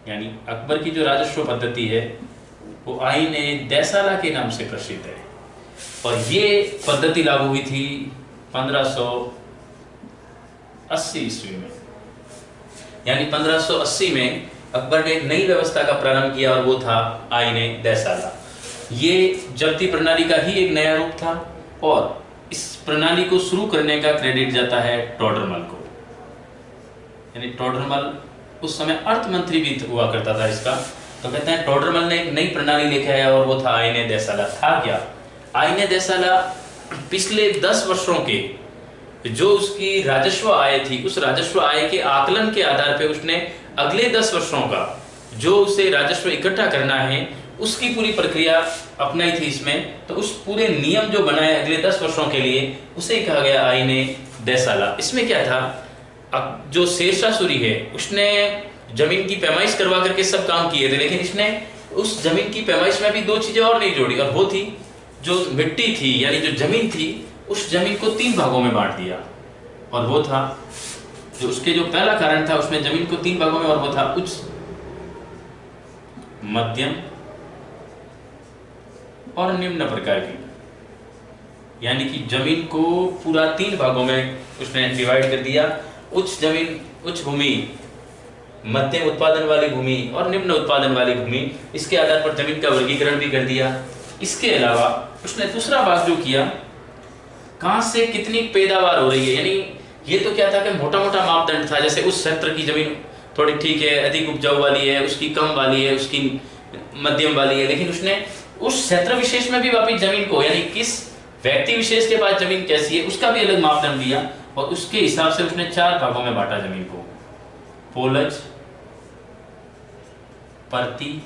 यानी अकबर की जो राजस्व पद्धति है वो आईन ए देसाला के नाम से प्रसिद्ध है और ये पद्धति लागू हुई थी 1580 ईस्वी में। यानी 1580 में अकबर ने एक नई व्यवस्था का प्रारंभ किया और वो था आईन ए देसाला। ये जब्ती प्रणाली का ही एक नया रूप था और इस प्रणाली को शुरू करने का क्रेडिट जाता है टोडरमल को। यानी टोडरमल उस समय अर्थ मंत्री भी हुआ करता था इसका। तो कहते हैं टोडरमल ने एक नई प्रणाली लेके आया और वो था आईन ए देसाला। था क्या आईन ए देसाला? पिछले 10 वर्षों के जो उसकी राजस्व आय थी, उस राजस्व आय के आकलन के आधार पे उसने अगले 10 वर्षों का जो उसे राजस्व इकट्ठा करना है उसकी पूरी प्रक्रिया अपनाई थी इसमें। तो उस पूरे नियम जो बनाए अगले 10 वर्षों के लिए उसे कहा गया आईन ए देसाला। इसमें क्या था, अब जो शेरशाह सूरी है उसने जमीन की पैमाइश करवा करके सब काम किए थे, लेकिन इसने उस जमीन की पैमाइश में भी 2 चीजें और नहीं जोड़ी और वो थी जो मिट्टी थी यानी जो जमीन थी उस जमीन को 3 भागों में बांट दिया। और वो था जो उसके जो पहला कारण था उसमें जमीन को 3 भागों में, और वो था उच्च, मध्यम और निम्न प्रकार की। यानी कि जमीन को पूरा 3 भागों में उसने डिवाइड कर दिया। उच्च जमीन, उच्च भूमि, मध्यम उत्पादन वाली भूमि और निम्न उत्पादन वाली भूमि, इसके आधार पर जमीन का वर्गीकरण भी कर दिया। इसके अलावा उसने दूसरा भाग जो किया, कहां से कितनी पैदावार हो रही है, यानी ये तो क्या था कि मोटा मोटा मापदंड था, जैसे उस क्षेत्र की जमीन थोड़ी ठीक है, अधिक उपजाऊ वाली है, उसकी कम वाली है, उसकी मध्यम वाली है, लेकिन उसने उस क्षेत्र विशेष में भी वापिस जमीन को यानी किस व्यक्ति विशेष के पास जमीन कैसी है उसका भी अलग मापदंड दिया और उसके हिसाब से उसने 4 भागों में बांटा जमीन को, पोलज, परती,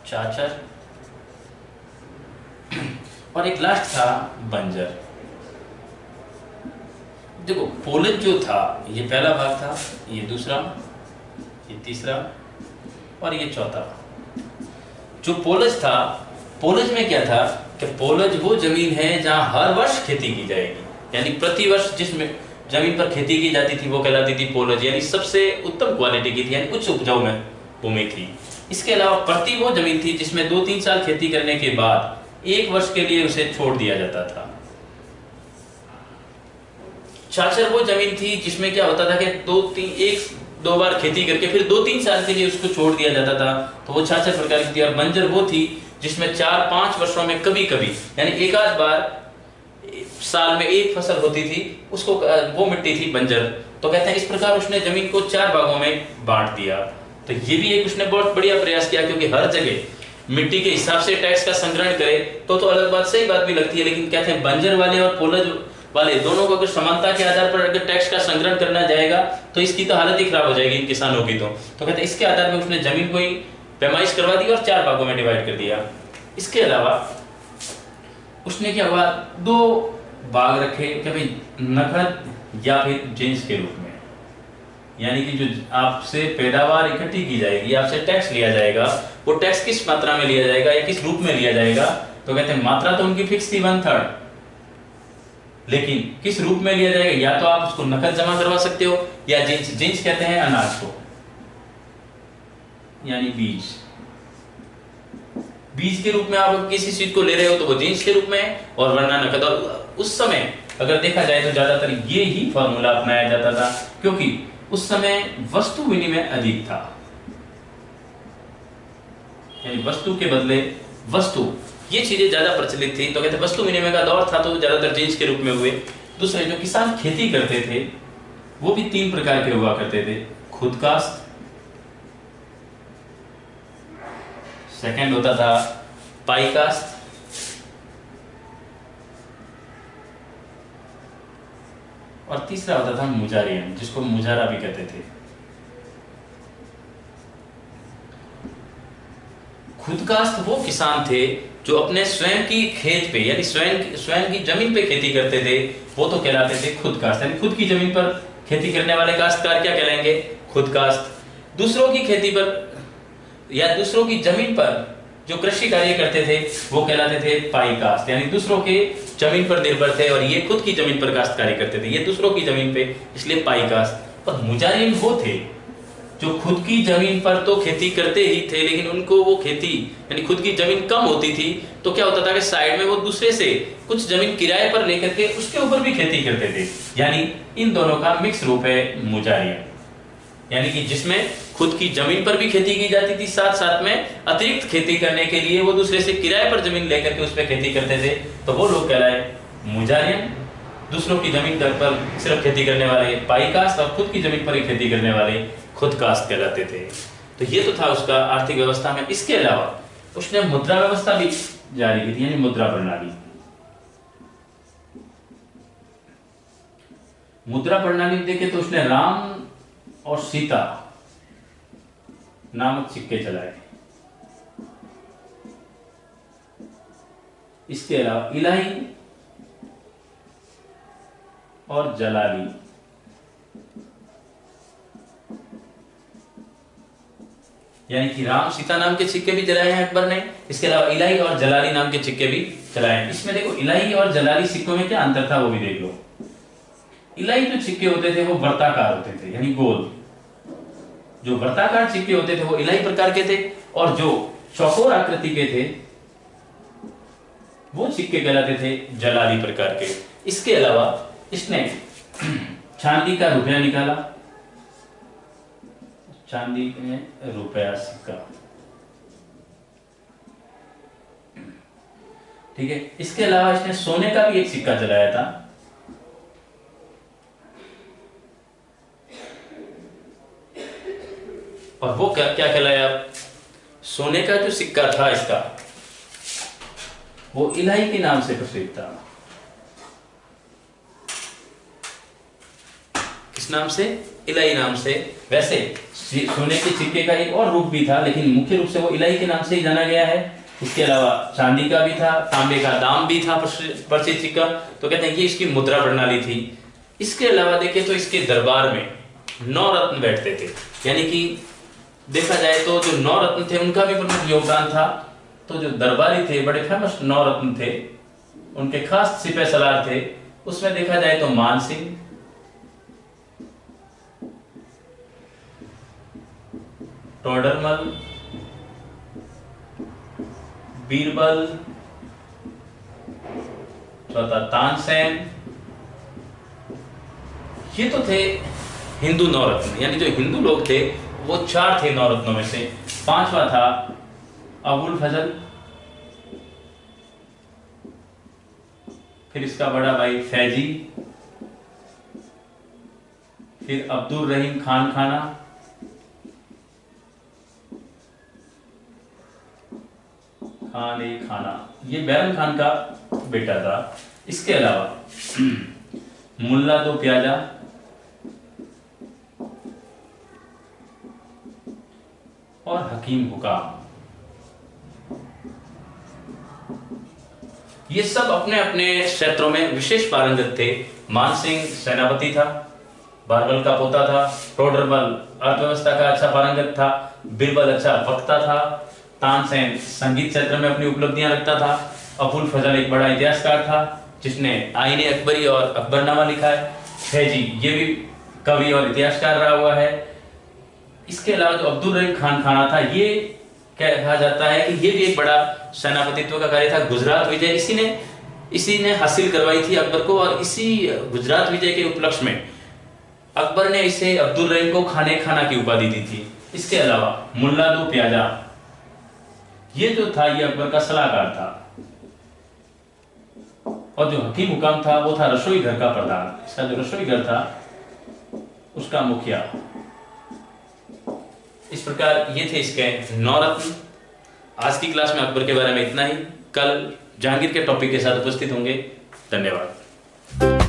चाचर और एक लास्ट था बंजर। देखो पोलज जो था ये पहला भाग था, ये दूसरा, ये तीसरा और ये चौथा। जो पोलज था, पोलज में क्या था कि पोलज वो जमीन है जहां हर वर्ष खेती की जाएगी, यानी प्रति वर्ष जिसमें जमीन पर खेती की जाती थी वो कहलाती थी पोलज, यानी सबसे उत्तम क्वालिटी की थी, यानी उच्च उपजाऊ में भूमि थी। इसके अलावा परती वो जमीन थी जिसमें 2-3 साल खेती करने के बाद 1 वर्ष के लिए उसे छोड़ दिया जाता था। चाचर वो जमीन थी जिसमें क्या होता था कि 1-2 बार खेती करके फिर 2-3 साल के लिए उसको छोड़ दिया जाता था, तो वो चाचर प्रकार की थी। और बंजर वो थी जिसमें 4-5 वर्षों में कभी कभी यानी एक आध बार साल में 1 फसल होती थी, उसको वो मिट्टी थी बंजर। तो कहते हैं इस प्रकार उसने जमीन को 4 भागों में बांट दिया। तो ये भी एक उसने बहुत बढ़िया प्रयास किया, क्योंकि हर जगह मिट्टी के हिसाब से टैक्स का संग्रहण करे तो अलग बात, सही बात भी लगती है, लेकिन कहते हैं बंजर वाले और पोलज वाले दोनों को अगर समानता के आधार पर अगर टैक्स का संग्रहण करना जाएगा तो इसकी तो हालत ही खराब हो जाएगी इन किसानों की। तो कहते हैं इसके आधार पर उसने जमीन को ही पैमाइश करवा दी और 4 भागों में डिवाइड कर दिया। इसके अलावा उसने क्या हुआ, 2 भाग रखे कि भाई नकद या फिर जिन्स के रूप में, यानी कि जो आपसे पैदावार इकट्ठी की जाएगी, आपसे टैक्स लिया जाएगा, वो टैक्स किस मात्रा में लिया जाएगा या किस रूप में लिया जाएगा। तो कहते हैं मात्रा तो उनकी फिक्स थी 1/3, लेकिन किस रूप में लिया जाएगा, या तो आप उसको नकद जमा करवा सकते हो या जिन्स, जिन्स कहते हैं अनाज को, यानी बीज, बीज के रूप में आप किसी चीज को ले रहे हो तो वो जिन्स के रूप में, और वरना नकद। और उस समय अगर देखा जाए तो ज्यादातर ये ही फॉर्मूला अपनाया जाता था, क्योंकि उस समय वस्तु विनिमय अधिक था, यानी वस्तु के बदले वस्तु ये चीजें ज्यादा प्रचलित थी। तो कहते वस्तु विनिमय का दौर था तो ज्यादातर जींस के रूप में हुए। दूसरे जो किसान खेती करते थे वो भी 3 प्रकार के हुआ करते थे। खुद काश्त, सेकंड होता था पाई काश्त, और तीसरा होता था मुजारियन, जिसको मुजारा भी कहते थे। खुद काश्त वो किसान थे जो अपने स्वयं की खेत पे यानी स्वयं की जमीन पे खेती करते थे, वो तो कहलाते थे खुद काश्त। यानी खुद की जमीन पर खेती करने वाले काश्तकार क्या कहलाएंगे? खुद काश्त। दूसरों की खेती पर या दूसरों की जमीन पर जो कृषि कार्य करते थे वो कहलाते थे पाई काश्त, यानी दूसरों के जमीन पर निर्भर थे और ये खुद की जमीन पर काश्तकारी करते थे, ये दूसरों की जमीन पे, इसलिए पाई काश्त। और मुजारिम वो थे जो खुद की जमीन पर तो खेती करते ही थे, लेकिन उनको वो खेती यानी खुद की जमीन कम होती थी तो क्या होता था कि साइड में वो दूसरे से कुछ जमीन किराए पर लेकर के उसके ऊपर भी खेती करते थे। यानी इन दोनों का मिक्स रूप है मुजारिम, यानी कि जिसमें खुद की जमीन पर भी खेती की जाती थी, साथ साथ में अतिरिक्त खेती करने के लिए वो दूसरे से किराए पर जमीन लेकर के उस पर खेती करते थे, तो वो लोग कहलाए मुजारिम। दूसरों की जमीन पर सिर्फ खेती करने वाले पाई काश्त, और खुद की जमीन पर ही खेती करने वाले खुद काश्त कहलाते थे। तो ये तो था उसका आर्थिक व्यवस्था में। इसके अलावा उसने मुद्रा व्यवस्था भी जारी की थी, यानी मुद्रा प्रणाली। मुद्रा प्रणाली देखे तो उसने राम और सीता नामक सिक्के चलाए। इसके अलावा इलाही और जलाली, यानी कि राम सीता नाम के सिक्के भी जलाए हैं अकबर ने। इसके अलावा इलाही और जलाली नाम के सिक्के भी चलाए हैं। इसमें देखो इलाही और जलाली सिक्कों में क्या अंतर था वो भी देख लो। इलाही जो सिक्के होते थे वो वर्ताकार होते थे, यानी गोल। जो वर्ताकार सिक्के होते थे वो इलाही प्रकार के थे, और जो चौकोर आकृति के थे वो सिक्के कहलाते थे जलाली प्रकार के। इसके अलावा इसने चांदी का रुपया निकाला, चांदी में रुपया सिक्का, ठीक है। इसके अलावा इसने सोने का भी एक सिक्का चलाया था, और वो क्या क्या कहलाया? सोने का जो सिक्का था इसका वो इलाही के नाम से प्रसिद्ध था। किस नाम से? इलाही नाम से। वैसे सोने के सिक्के का एक और रूप भी था, लेकिन मुख्य रूप से वो इलाही के नाम से ही जाना गया है। इसके अलावा चांदी का भी था, तांबे का दाम भी था प्रसिद्ध सिक्का। तो कहते हैं ये इसकी मुद्रा प्रणाली थी। इसके अलावा देखें तो इसके दरबार में 9 रत्न बैठते थे, यानी कि देखा जाए तो जो 9 रत्न थे उनका भी प्रमुख योगदान था। तो जो दरबारी थे बड़े फेमस 9 रत्न थे, उनके खास सिपह सलार थे। उसमें देखा जाए तो मान सिंह, टोडरमल, बीरबल, चौथा तानसेन, ये तो थे हिंदू 9 रत्न। यानी जो हिंदू लोग थे वो 4 थे 9 रत्नों में से। 5वां था अबुल फजल, फिर इसका बड़ा भाई फैजी, फिर अब्दुल रहीम खान खाना, खान ए खाना, ये बैरम खान का बेटा था। इसके अलावा मुल्ला दो प्याजा, और हकीम हुकाम, ये सब अपने अपने क्षेत्रों में विशेष पारंगत थे। मानसिंह सेनापति था, बारबल का पोता था, टोडरमल अर्थव्यवस्था का अच्छा पारंगत था, बीरबल अच्छा वक्ता था, तानसेन संगीत क्षेत्र में अपनी उपलब्धियां रखता था, अबुल फजल एक बड़ा इतिहासकार था जिसने आईने अकबरी और अकबरनामा लिखा है, फैजी ये भी कवि और इतिहासकार रहा हुआ है। इसके अलावा जो अब्दुल रहीम खान खाना था, ये कहा जाता है कि ये भी एक बड़ा सेनापतित्व का कार्य था। गुजरात विजय इसी ने हासिल करवाई थी अकबर को, और इसी गुजरात विजय के उपलक्ष्य में अकबर ने इसे अब्दुल रहीम को खाने खाना की उपाधि दी थी। इसके अलावा मुल्ला दो प्याजा, ये जो था ये अकबर का सलाहकार था। और जो हकीम हुकाम था वो था रसोई घर का प्रधान। इसका जो रसोई घर था उसका मुखिया। इस प्रकार ये थे इसके 9 रत्न। आज की क्लास में अकबर के बारे में इतना ही। कल जहांगीर के टॉपिक के साथ उपस्थित होंगे। धन्यवाद।